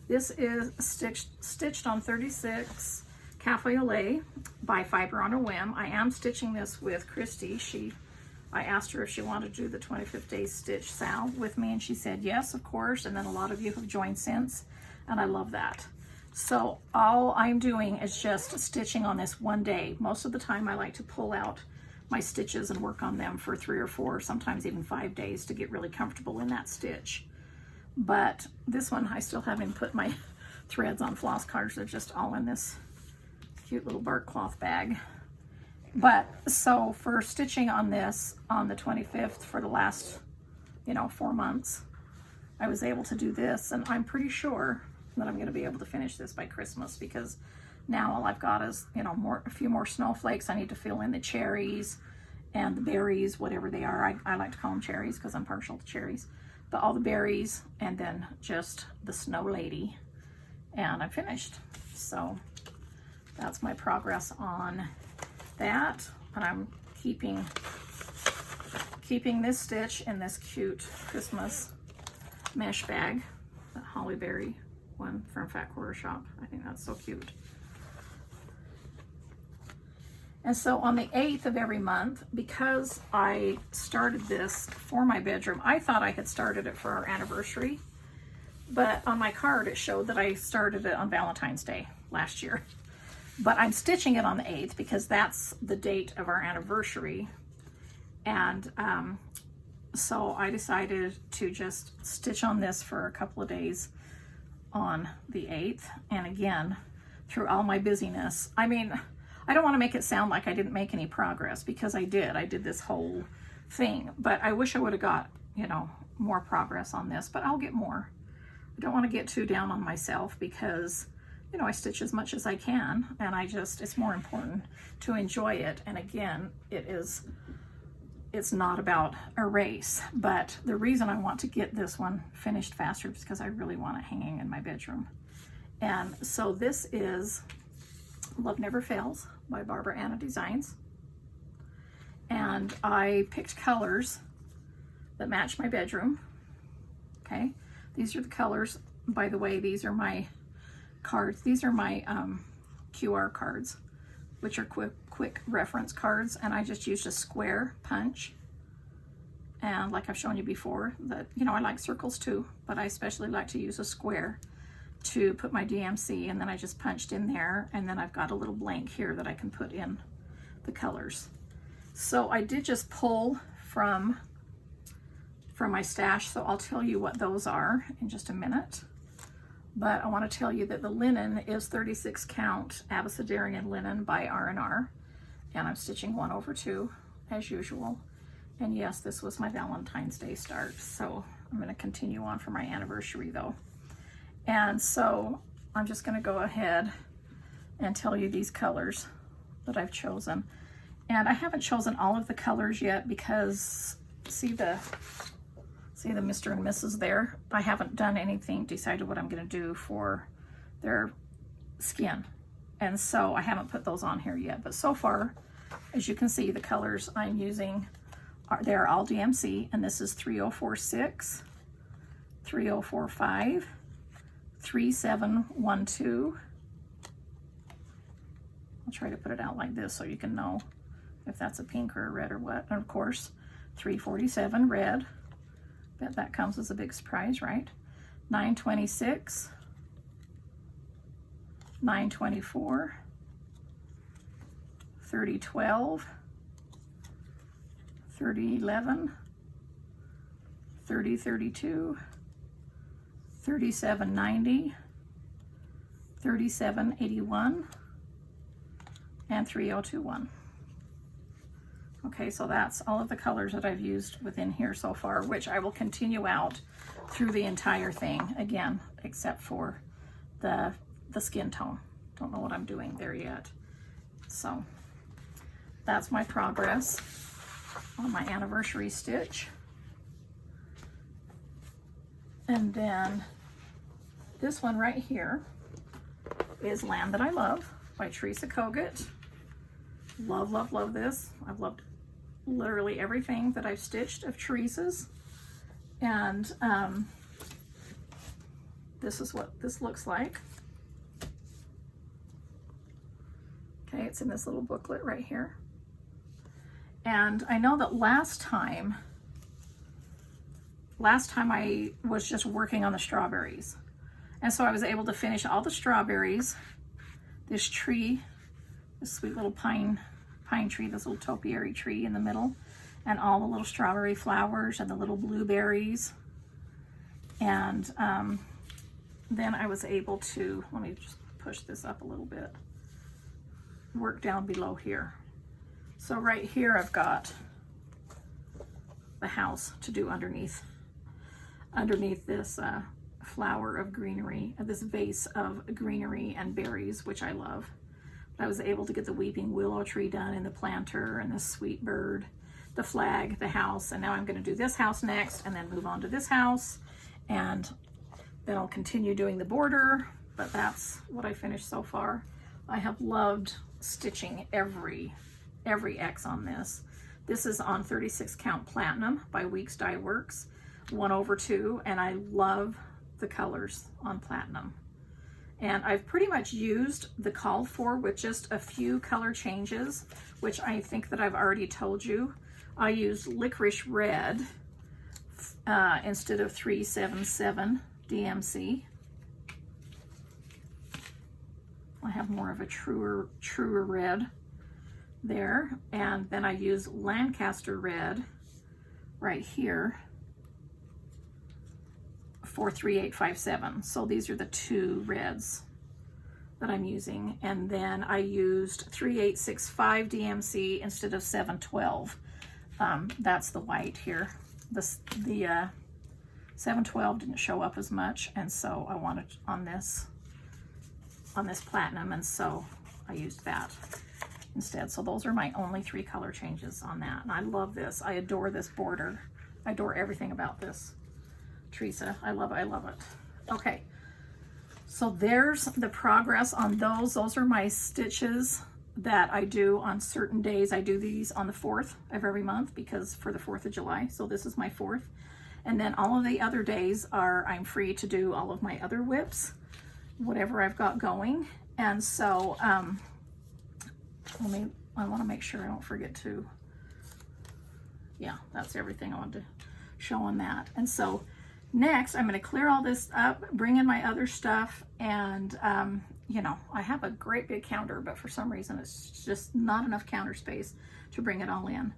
This is stitched on 36 Cafe au lait by Fiber on a Whim. I am stitching this with Kristie. I asked her if she wanted to do the 25th Day Stitch Sal with me, and she said yes, of course. And then a lot of you have joined since, and I love that. So all I'm doing is just stitching on this one day. Most of the time I like to pull out my stitches and work on them for 3 or 4, sometimes even 5 days to get really comfortable in that stitch. But this one, I still haven't put my threads on floss cards. They're just all in this cute little bark cloth bag. But so for stitching on this on the 25th for the last, you know, 4 months, I was able to do this, and I'm pretty sure that I'm going to be able to finish this by Christmas, because now all I've got is, you know, a few more snowflakes. I need to fill in the cherries and the berries, whatever they are. I like to call them cherries because I'm partial to cherries. But all the berries, and then just the snow lady, and I'm finished. So that's my progress on that. And I'm keeping this stitch in this cute Christmas mesh bag, the Holly Berry one from Fat Quarter Shop. I think that's so cute. And so on the 8th of every month, because I started this for my bedroom, I thought I had started it for our anniversary, but on my card it showed that I started it on Valentine's Day last year. But I'm stitching it on the 8th because that's the date of our anniversary. And so I decided to just stitch on this for a couple of days on the 8th. And again, through all my busyness, I mean, I don't want to make it sound like I didn't make any progress, because I did. I did this whole thing, but I wish I would have got, you know, more progress on this, but I'll get more. I don't want to get too down on myself because, you know, I stitch as much as I can, and it's more important to enjoy it. And again, it is it's not about a race, but the reason I want to get this one finished faster is because I really want it hanging in my bedroom. And so this is Love Never Fails by Barbara Anna Designs. And I picked colors that match my bedroom. Okay, these are the colors. By the way, these are my cards. These are my QR cards, which are quick reference cards, and I just used a square punch. And like I've shown you before, that, you know, I like circles too, but I especially like to use a square to put my DMC, and then I just punched in there, and then I've got a little blank here that I can put in the colors. So I did just pull from my stash, so I'll tell you what those are in just a minute. But I want to tell you that the linen is 36 count Abecedarian linen by R&R, and I'm stitching 1/2 as usual. And yes, this was my Valentine's Day start, so I'm going to continue on for my anniversary though. And so I'm just going to go ahead and tell you these colors that I've chosen. And I haven't chosen all of the colors yet because see the Mr. and Mrs. there? I haven't done anything, decided what I'm going to do for their skin. And so I haven't put those on here yet. But so far, as you can see, the colors I'm using they're all DMC, and this is 3046, 3045, 3712. I'll try to put it out like this so you can know if that's a pink or a red or what. And of course, 347 red. Bet that comes as a big surprise, right? 926, 924, 3012, 3011, 3032, 3790, 3781, and 3021. Okay, so that's all of the colors that I've used within here so far, which I will continue out through the entire thing again, except for the skin tone. Don't know what I'm doing there yet. So that's my progress on my anniversary stitch. And then this one right here is Land That I Love by Teresa Kogut. Love, love, love this. I've loved literally everything that I've stitched of Teresa's. And this is what this looks like. Okay, it's in this little booklet right here. And I know that last time I was just working on the strawberries. And so I was able to finish all the strawberries, this tree, this sweet little pine tree, this little topiary tree in the middle, and all the little strawberry flowers and the little blueberries. And then I was able to, let me just push this up a little bit, work down below here. So right here I've got the house to do underneath this flower of greenery, this vase of greenery and berries, which I love. I was able to get the weeping willow tree done in the planter, and the sweet bird, the flag, the house, and now I'm going to do this house next and then move on to this house, and then I'll continue doing the border. But that's what I finished so far. I have loved stitching every X on this. This is on 36 count platinum by Weeks Dye Works, 1/2, and I love the colors on platinum. And I've pretty much used the called for with just a few color changes, which I think that I've already told you. I used licorice red instead of 377 DMC. I have more of a truer red there. And then I use Lancaster red right here for 3857. So these are the two reds that I'm using. And then I used 3865 DMC instead of 712. That's the white here. The 712 didn't show up as much, and so I wanted on this platinum, and so I used that. instead. So those are my only 3 color changes on that. And I love this. I adore this border. I adore everything about this, Teresa. I love it. I love it. Okay. So there's the progress on those. Those are my stitches that I do on certain days. I do these on the 4th of every month because for the 4th of July. So this is my 4th. And then all of the other days I'm free to do all of my other whips, whatever I've got going. And so I want to make sure I don't forget to, yeah, that's everything I want to show on that. And so next I'm going to clear all this up, bring in my other stuff, and you know, I have a great big counter, but for some reason it's just not enough counter space to bring it all in.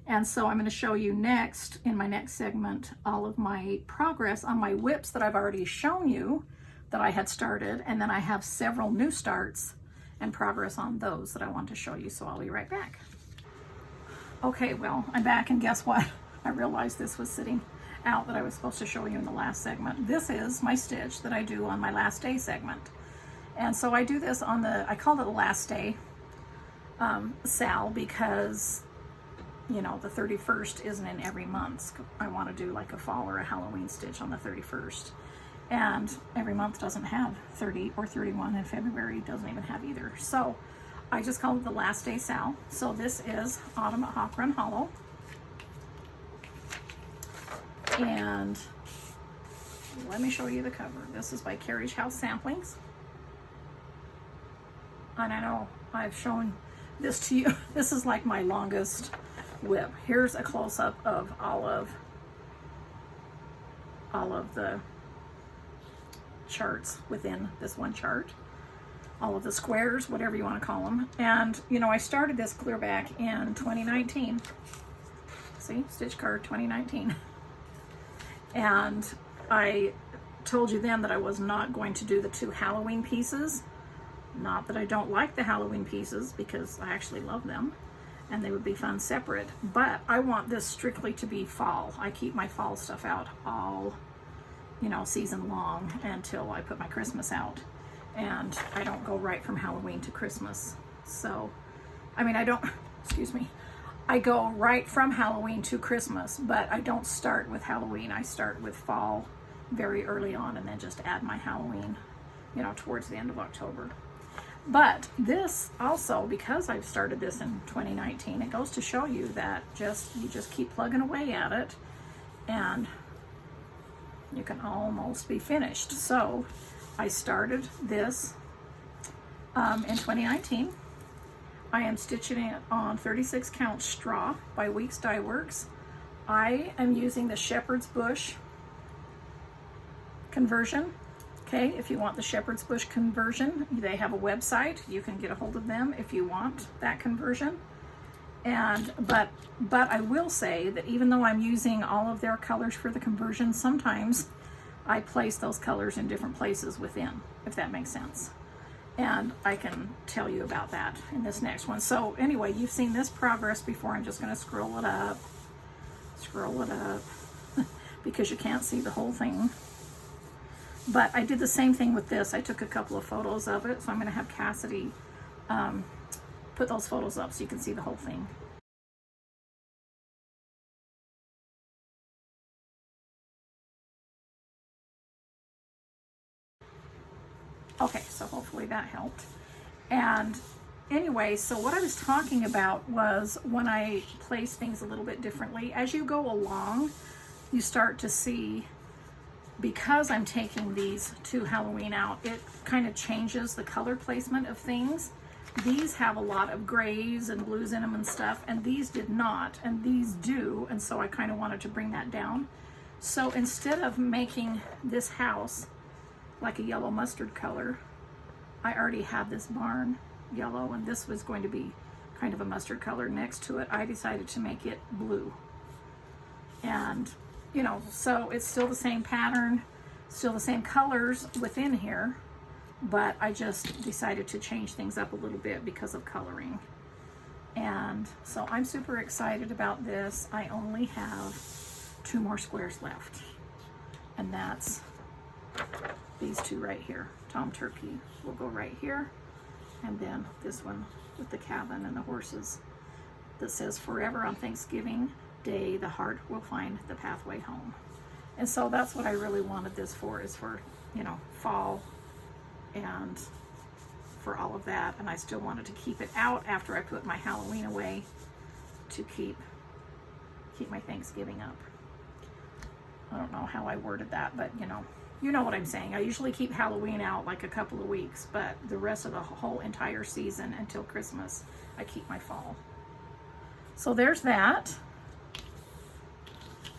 And so I'm going to show you next, in my next segment, all of my progress on my whips that I've already shown you that I had started, and then I have several new starts and progress on those that I want to show you, so I'll be right back. Okay, well, I'm back, and guess what? I realized this was sitting out that I was supposed to show you in the last segment. This is my stitch that I do on my last day segment. And so I do this on I called it the last day Sal because, you know, the 31st isn't in every month. I want to do like a fall or a Halloween stitch on the 31st. And every month doesn't have 30 or 31, and February doesn't even have either. So I just call it the last day Sal. So this is Autumn at Hawk Run Hollow. And let me show you the cover. This is by Carriage House Samplings. And I know I've shown this to you. This is like my longest whip. Here's a close-up of all of the charts within this one chart. All of the squares, whatever you want to call them. And, you know, I started this clear back in 2019. See, stitch card 2019. And I told you then that I was not going to do the 2 Halloween pieces. Not that I don't like the Halloween pieces, because I actually love them and they would be fun separate, but I want this strictly to be fall. I keep my fall stuff out all, you know, season long until I put my Christmas out, and I don't go right from Halloween to Christmas. So, I mean, I don't, excuse me, I go right from Halloween to Christmas, but I don't start with Halloween. I start with fall very early on and then just add my Halloween, you know, towards the end of October. But this also, because I've started this in 2019, it goes to show you that you just keep plugging away at it and you can almost be finished. So I started this in 2019. I am stitching it on 36 count straw by Weeks Dye Works. I am using the Shepherd's Bush conversion. Okay, if you want the Shepherd's Bush conversion, they have a website. You can get a hold of them if you want that conversion. And but I will say that even though I'm using all of their colors for the conversion, sometimes I place those colors in different places within, if that makes sense. And I can tell you about that in this next one. So anyway, you've seen this progress before. I'm just going to scroll it up, because you can't see the whole thing. But I did the same thing with this. I took a couple of photos of it, so I'm going to have Cassidy put those photos up so you can see the whole thing. Okay, so hopefully that helped. And anyway, so what I was talking about was when I place things a little bit differently. As you go along, you start to see, because I'm taking these 2 Halloween out, it kind of changes the color placement of things. These have a lot of grays and blues in them and stuff, and these did not, and these do, and so I kind of wanted to bring that down. So instead of making this house like a yellow mustard color, I already had this barn yellow, and this was going to be kind of a mustard color next to it. I decided to make it blue. And you know, so it's still the same pattern, still the same colors within here, but I just decided to change things up a little bit because of coloring. And so I'm super excited about this. I only have 2 more squares left, and that's these 2 right here. Tom Turkey will go right here, and then this one with the cabin and the horses that says, "Forever on Thanksgiving Day, the heart will find the pathway home." And so that's what I really wanted this for, is for, you know, fall and for all of that. And I still wanted to keep it out after I put my Halloween away to keep my Thanksgiving up. I don't know how I worded that, but you know what I'm saying. I usually keep Halloween out like a couple of weeks, but the rest of the whole entire season until Christmas, I keep my fall. So there's that.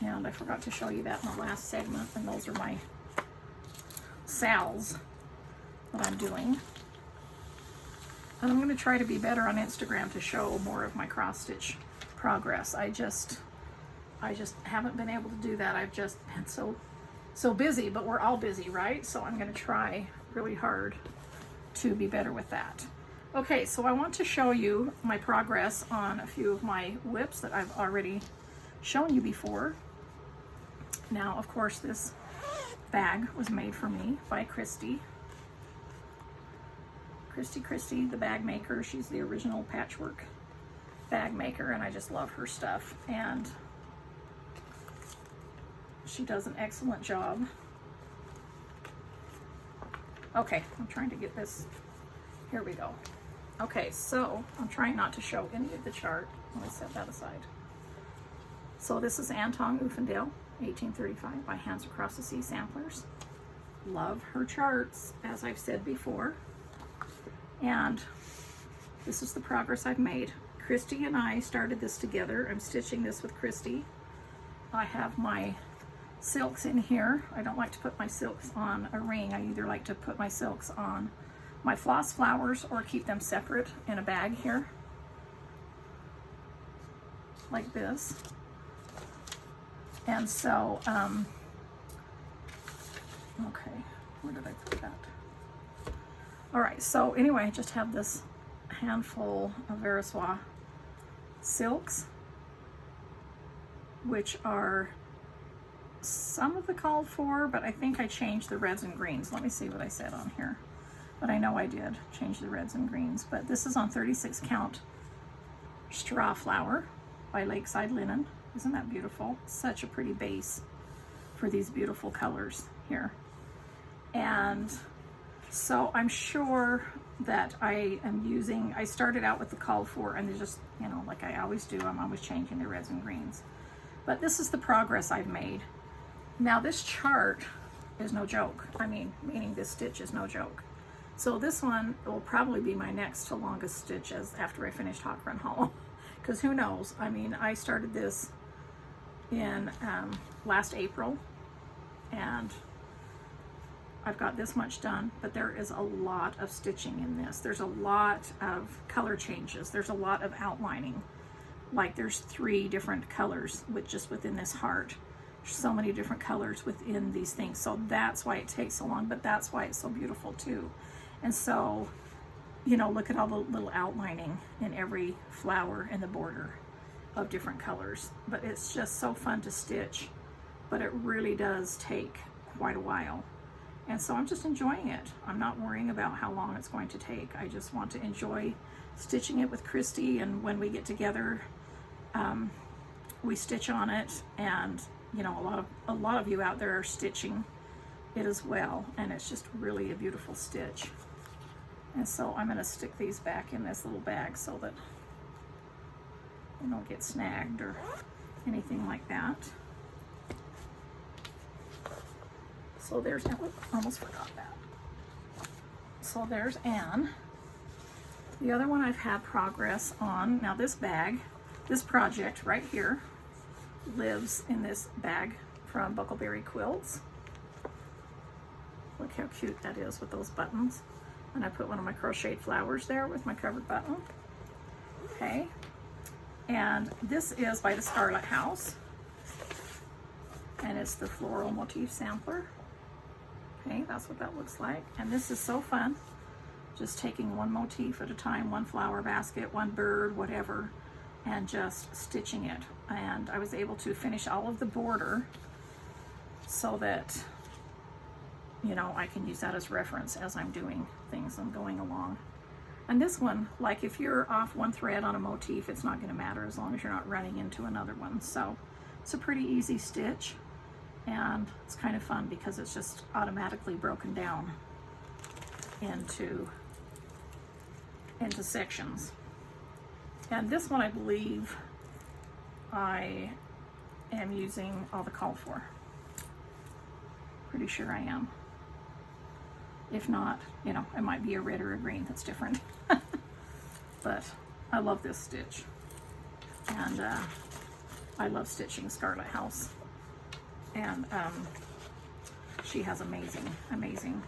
And I forgot to show you that in the last segment, and those are my sals that I'm doing. And I'm going to try to be better on Instagram to show more of my cross stitch progress. I just haven't been able to do that. I've just been so busy, but we're all busy, right? So I'm going to try really hard to be better with that. Okay, so I want to show you my progress on a few of my whips that I've already shown you before. Now, of course, this bag was made for me by Kristie. Kristie, the bag maker. She's the original patchwork bag maker, and I just love her stuff. And she does an excellent job. Okay, I'm trying to get this. Here we go. Okay, so I'm trying not to show any of the chart. Let me set that aside. So this is Anton Uffendale, 1835, by Hands Across the Sea Samplers. Love her charts, as I've said before. And this is the progress I've made. Kristie and I started this together. I'm stitching this with Kristie. I have my silks in here. I don't like to put my silks on a ring. I either like to put my silks on my floss flowers or keep them separate in a bag here, like this. And so, okay, where did I put that? All right, so anyway, I just have this handful of Veriswa silks, which are some of the called for, but I think I changed the reds and greens. Let me see what I said on here. But I know I did change the reds and greens. But this is on 36 count straw flower by Lakeside Linen. Isn't that beautiful? Such a pretty base for these beautiful colors here. And so I'm sure that I am using, I started out with the called for, and they're just, you know, like I always do, I'm always changing the reds and greens. But this is the progress I've made. Now this chart is no joke. I mean, meaning this stitch is no joke. So this one will probably be my next to longest stitch after I finish Hawk Run Hollow. Because who knows? I mean, I started this in last April, and I've got this much done, but there is a lot of stitching in this. There's a lot of color changes. There's a lot of outlining. Like there's 3 different colors just within this heart. There's so many different colors within these things. So that's why it takes so long, but that's why it's so beautiful too. And so, you know, look at all the little outlining in every flower in the border of different colors. But it's just so fun to stitch, but it really does take quite a while. And so I'm just enjoying it. I'm not worrying about how long it's going to take. I just want to enjoy stitching it with Kristie, and when we get together, we stitch on it. And you know, a lot of you out there are stitching it as well, and it's just really a beautiful stitch. And so I'm going to stick these back in this little bag so that they don't get snagged or anything like that. So there's, almost forgot that. So there's Anne. The other one I've had progress on. Now this bag, this project right here, lives in this bag from Buckleberry Quilts. Look how cute that is with those buttons. And I put one of my crocheted flowers there with my covered button. Okay. And this is by the Scarlet House. And it's the Floral Motif Sampler. Okay, that's what that looks like. And this is so fun. Just taking one motif at a time, one flower basket, one bird, whatever, and just stitching it. And I was able to finish all of the border so that, you know, I can use that as reference as I'm doing things and going along. And this one, like if you're off one thread on a motif, it's not going to matter as long as you're not running into another one. So it's a pretty easy stitch, and it's kind of fun because it's just automatically broken down into sections. And this one, I believe I am using all the called for. Pretty sure I am. If not, you know, it might be a red or a green that's different. But I love this stitch. And I love stitching Scarlet House. And she has amazing, amazing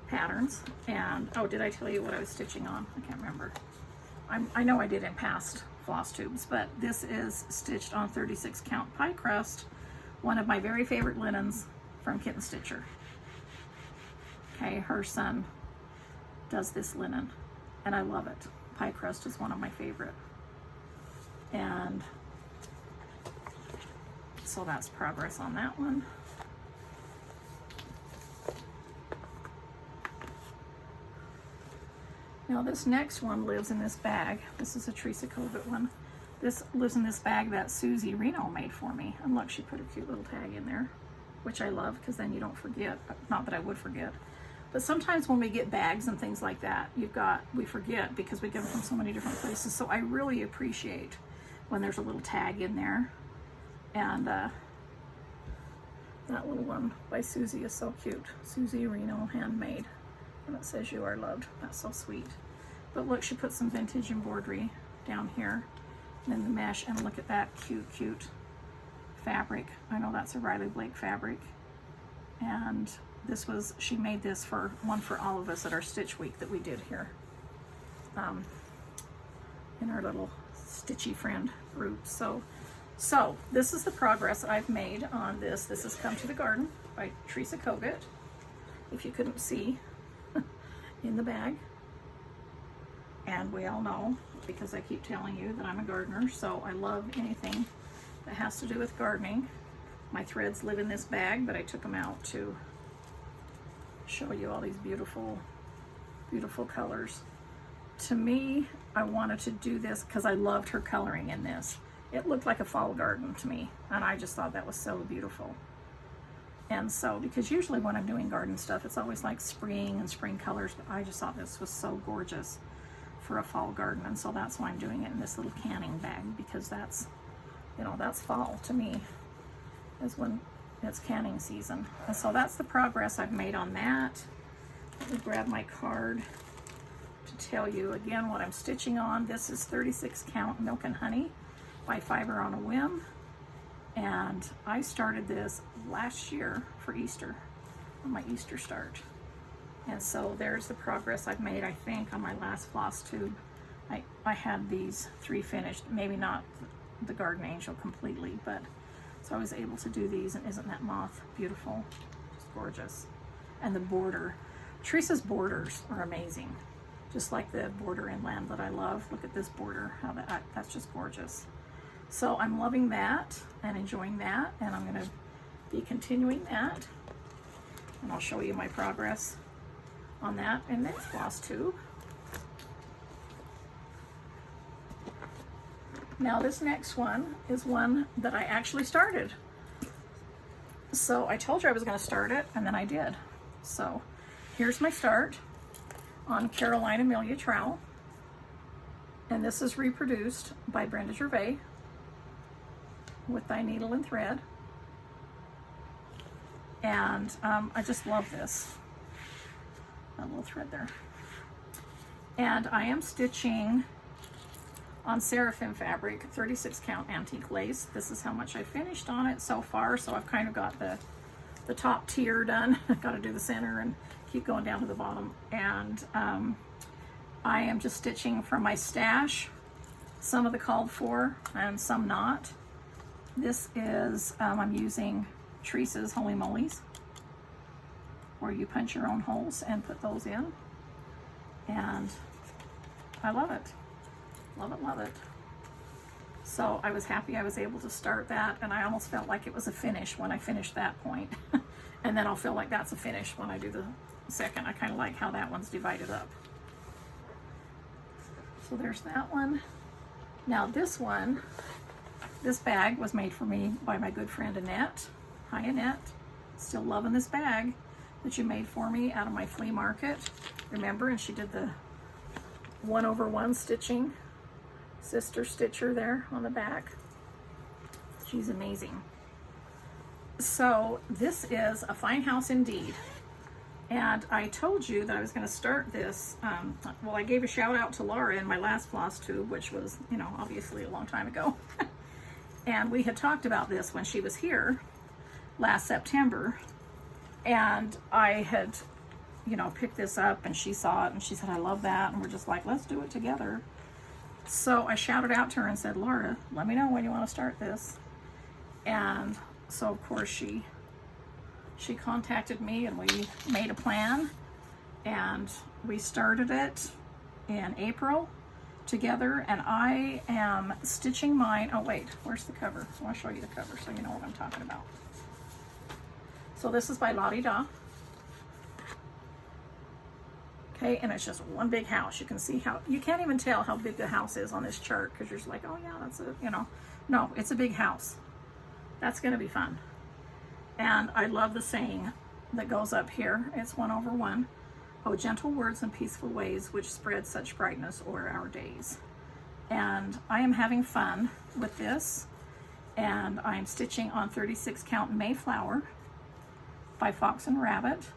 patterns. And, oh, did I tell you what I was stitching on? I can't remember. I know I did in past floss tubes, but this is stitched on 36 count pie crust, one of my very favorite linens from Kitten Stitcher. Okay, her son does this linen, and I love it. Pie crust is one of my favorite. And so that's progress on that one. Now this next one lives in this bag. This is a Teresa Covet one. This lives in this bag that Suzy Reno made for me. And look, she put a cute little tag in there, which I love because then you don't forget. Not that I would forget. But sometimes when we get bags and things like that, we forget because we get them from so many different places. So I really appreciate when there's a little tag in there. And that little one by Suzy is so cute. Suzy Reno handmade. And it says you are loved. That's so sweet. But look, she put some vintage embroidery down here. And then the mesh, and look at that cute, cute fabric. I know that's a Riley Blake fabric. And this was, she made this for one for all of us at our Stitch Week that we did here. In our little Stitchy Friend group. So this is the progress I've made on this. This has Come to the Garden by Teresa Covet. If you couldn't see in the bag. And we all know, because I keep telling you that I'm a gardener, so I love anything that has to do with gardening. My threads live in this bag, but I took them out to show you all these beautiful, beautiful colors. To me, I wanted to do this because I loved her coloring in this. It looked like a fall garden to me, and I just thought that was so beautiful. And so, because usually when I'm doing garden stuff, it's always like spring and spring colors, but I just thought this was so gorgeous for a fall garden. And so that's why I'm doing it in this little canning bag, because that's, you know, that's fall to me, is when it's canning season. And so that's the progress I've made on that. Let me grab my card to tell you again what I'm stitching on. This is 36 count Milk and Honey by Fiber on a Whim. And I started this last year for Easter, on my Easter start. And so there's the progress I've made, I think, on my last floss tube. I had these 3 finished, maybe not the Garden Angel completely, but so I was able to do these, and isn't that moth beautiful? Just gorgeous. And the border, Teresa's borders are amazing. Just like the border inland that I love. Look at this border, how that's just gorgeous. So I'm loving that and enjoying that, and I'm going to be continuing that, and I'll show you my progress on that in next floss tube. Now this next one is one that I actually started. So I told you I was going to start it, and then I did. So here's my start on Caroline Amelia Trowel, and this is reproduced by Brenda Gervais with Thy Needle and Thread. And I just love this, that little thread there. And I am stitching on Seraphim fabric, 36 count antique lace. This is how much I finished on it so far. So I've kind of got the top tier done. I've got to do the center and keep going down to the bottom. And I am just stitching from my stash, some of the called for and some not. This is, I'm using Teresa's Holy Mollies, where you punch your own holes and put those in. And I love it. Love it, love it. So I was happy I was able to start that, and I almost felt like it was a finish when I finished that point. And then I'll feel like that's a finish when I do the second. I kind of like how that one's divided up. So there's that one. Now this one, this bag was made for me by my good friend Annette. Hi Annette. Still loving this bag that you made for me out of my flea market. Remember? And she did the 1/1 stitching. Sister Stitcher there on the back. She's amazing. So this is a fine house indeed. And I told you that I was going to start this. Well, I gave a shout out to Laura in my last Flosstube, which was, you know, obviously a long time ago. And we had talked about this when she was here last September. And I had, you know, picked this up and she saw it and she said, I love that. And we're just like, let's do it together. So I shouted out to her and said, Laura, let me know when you want to start this. And so of course she contacted me and we made a plan and we started it in April together, and I am stitching mine. Oh wait, where's the cover? I want to show you the cover so you know what I'm talking about. So this is by La Di Da. Okay, and it's just one big house. You can see how, you can't even tell how big the house is on this chart because you're just like, oh yeah, that's a, you know. No, it's a big house. That's going to be fun. And I love the saying that goes up here. It's 1/1. Oh, gentle words and peaceful ways which spread such brightness o'er our days. And I am having fun with this. And I'm stitching on 36 count Mayflower by Fox and Rabbit.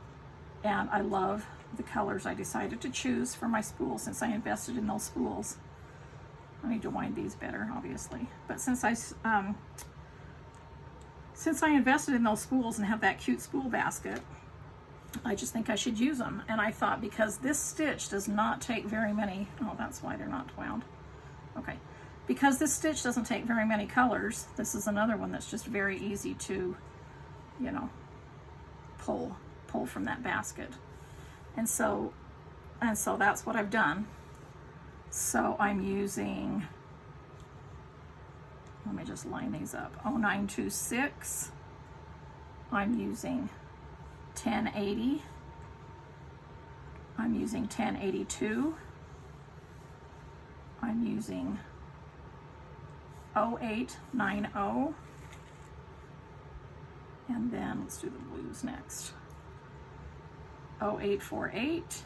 And I love the colors I decided to choose for my spools since I invested in those spools. I need to wind these better, obviously. But since I invested in those spools and have that cute spool basket, I just think I should use them. And I thought, because this stitch does not take very many, oh, that's why they're not wound. Okay. Because this stitch doesn't take very many colors, this is another one that's just very easy to, you know, pull from that basket. And so that's what I've done. So I'm using, let me just line these up. 0926. I'm using 1080. I'm using 1082. I'm using 0890. And then let's do the blues next. 0848.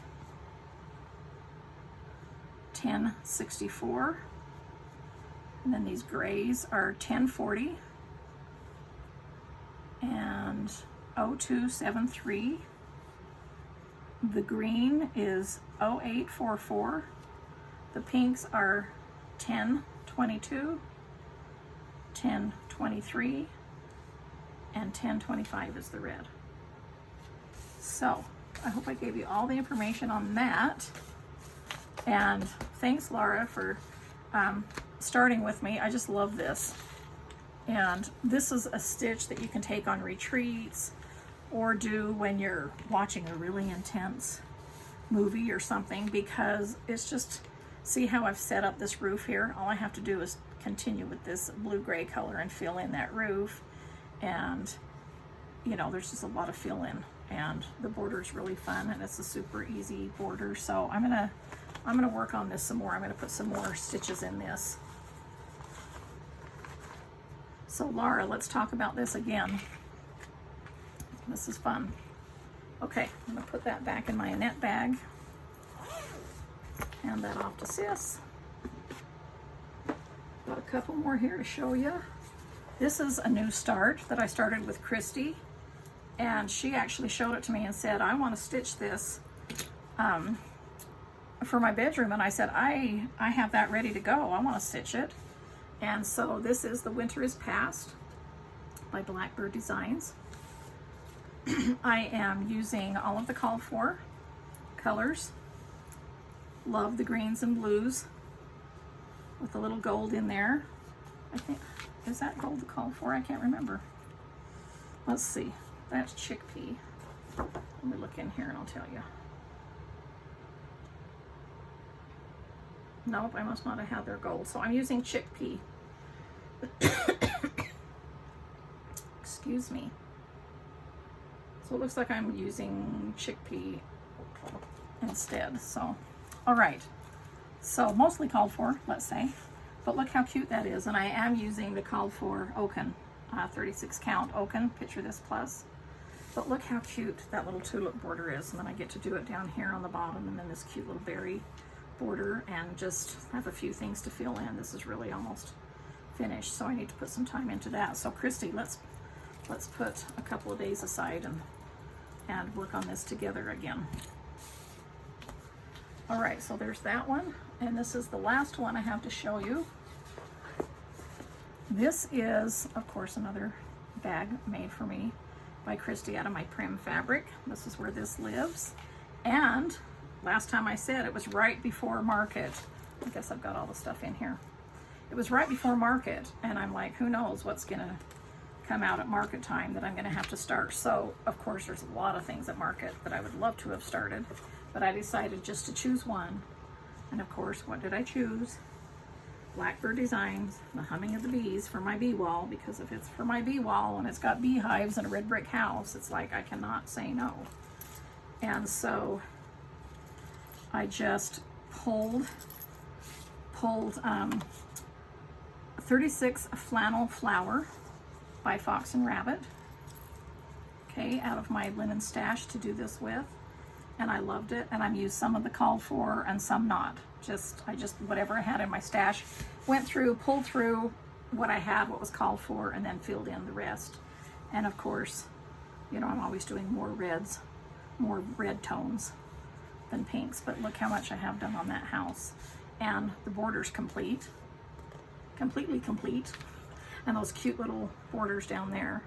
1064. And then these grays are 1040 and 0273. The green is 0844. The pinks are 1022, 1023, and 1025 is the red. So I hope I gave you all the information on that. And thanks, Laura, for starting with me. I just love this. And this is a stitch that you can take on retreats or do when you're watching a really intense movie or something, because it's just, see how I've set up this roof here? All I have to do is continue with this blue-gray color and fill in that roof. And, you know, there's just a lot of fill in. And the border is really fun, and it's a super easy border. So I'm gonna work on this some more. I'm gonna put some more stitches in this. So Laura, let's talk about this again. This is fun. Okay, I'm gonna put that back in my Annette bag. Hand that off to Sis. Got a couple more here to show you. This is a new start that I started with Kristie, and she actually showed it to me and said, I want to stitch this for my bedroom. And I said, I have that ready to go. I want to stitch it. And so this is The Winter is Past by Blackbird Designs. I am using all of the called for colors. Love the greens and blues with a little gold in there. I think, is that gold called for? I can't remember. Let's see. That's chickpea. Let me look in here and I'll tell you. Nope, I must not have had their gold. So I'm using chickpea. Excuse me. So it looks like I'm using chickpea instead. So, all right. So mostly called for, let's say. But look how cute that is. And I am using the called for Oaken, 36 count Oaken. Picture this plus. But look how cute that little tulip border is. And then I get to do it down here on the bottom, and then this cute little berry border, and just have a few things to fill in. This is really almost finished, so I need to put some time into that. So Kristie, let's put a couple of days aside and work on this together again. All right, so there's that one, and this is the last one I have to show you. This is, of course, another bag made for me by Kristie out of my Prim fabric. This is where this lives. And last time I said it was right before market. I guess I've got all the stuff in here. It was right before market, and I'm like, who knows what's gonna come out at market time that I'm gonna have to start. So of course there's a lot of things at market that I would love to have started, but I decided just to choose one. And of course, what did I choose? Blackbird Designs, the Humming of the Bees for my bee wall, because if it's for my bee wall and it's got beehives and a red brick house, it's like I cannot say no. And so I just pulled 36 Flannel Flower by Fox and Rabbit, okay, out of my linen stash to do this with. And I loved it, and I've used some of the called for and some not. I just whatever I had in my stash, went through, pulled through what I had, what was called for, and then filled in the rest. And of course, you know, I'm always doing more reds, more red tones than pinks, but look how much I have done on that house. And the border's complete, completely complete, and those cute little borders down there.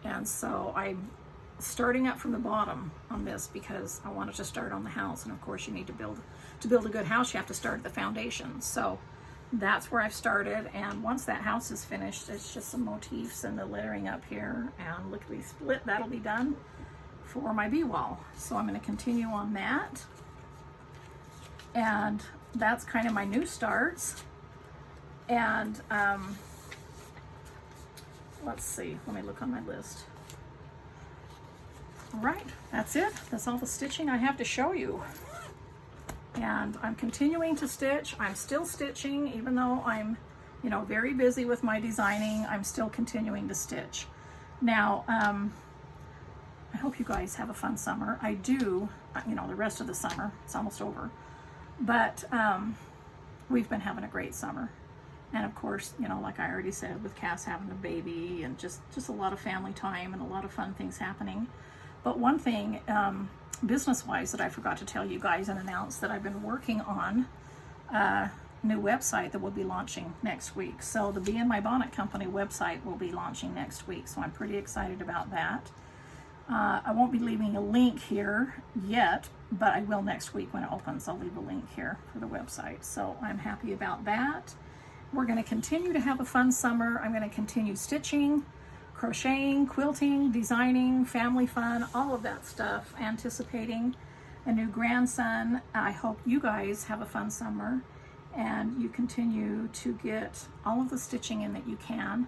And so I'm starting up from the bottom on this because I wanted to start on the house, and of course you need to build a good house, you have to start at the foundation. So that's where I've started, and once that house is finished, it's just some motifs and the layering up here, and look at these split, that'll be done for my bee wall. So I'm going to continue on that, and that's kind of my new starts. And let's see, let me look on my list. All right, that's it. That's all the stitching I have to show you. And I'm continuing to stitch. I'm still stitching, even though I'm, you know, very busy with my designing. I'm still continuing to stitch. Now, I hope you guys have a fun summer. I do, you know, the rest of the summer, it's almost over. But we've been having a great summer. And of course, you know, like I already said, with Cass having a baby, and just a lot of family time and a lot of fun things happening. But one thing, business-wise, that I forgot to tell you guys and announce, that I've been working on a new website that will be launching next week. So the Bee in My Bonnet Company website will be launching next week, so I'm pretty excited about that. I won't be leaving a link here yet, but I will next week when it opens. I'll leave a link here for the website. So I'm happy about that. We're going to continue to have a fun summer. I'm going to continue stitching, crocheting, quilting, designing, family fun, all of that stuff, anticipating a new grandson. I hope you guys have a fun summer and you continue to get all of the stitching in that you can.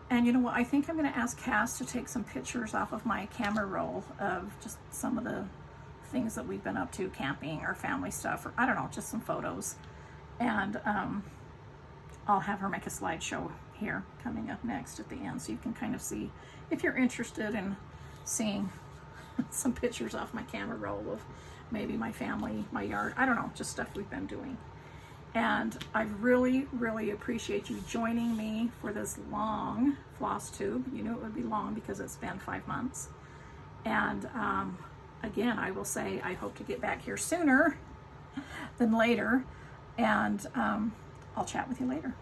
And you know what, I think I'm going to ask Cass to take some pictures off of my camera roll of just some of the things that we've been up to, camping or family stuff, or I don't know, just some photos. And I'll have her make a slideshow here coming up next at the end, so you can kind of see, if you're interested in seeing some pictures off my camera roll of maybe my family, my yard, I don't know, just stuff we've been doing. And I really, really appreciate you joining me for this long floss tube. You knew it would be long because it's been 5 months. And again, I will say I hope to get back here sooner than later, and I'll chat with you later.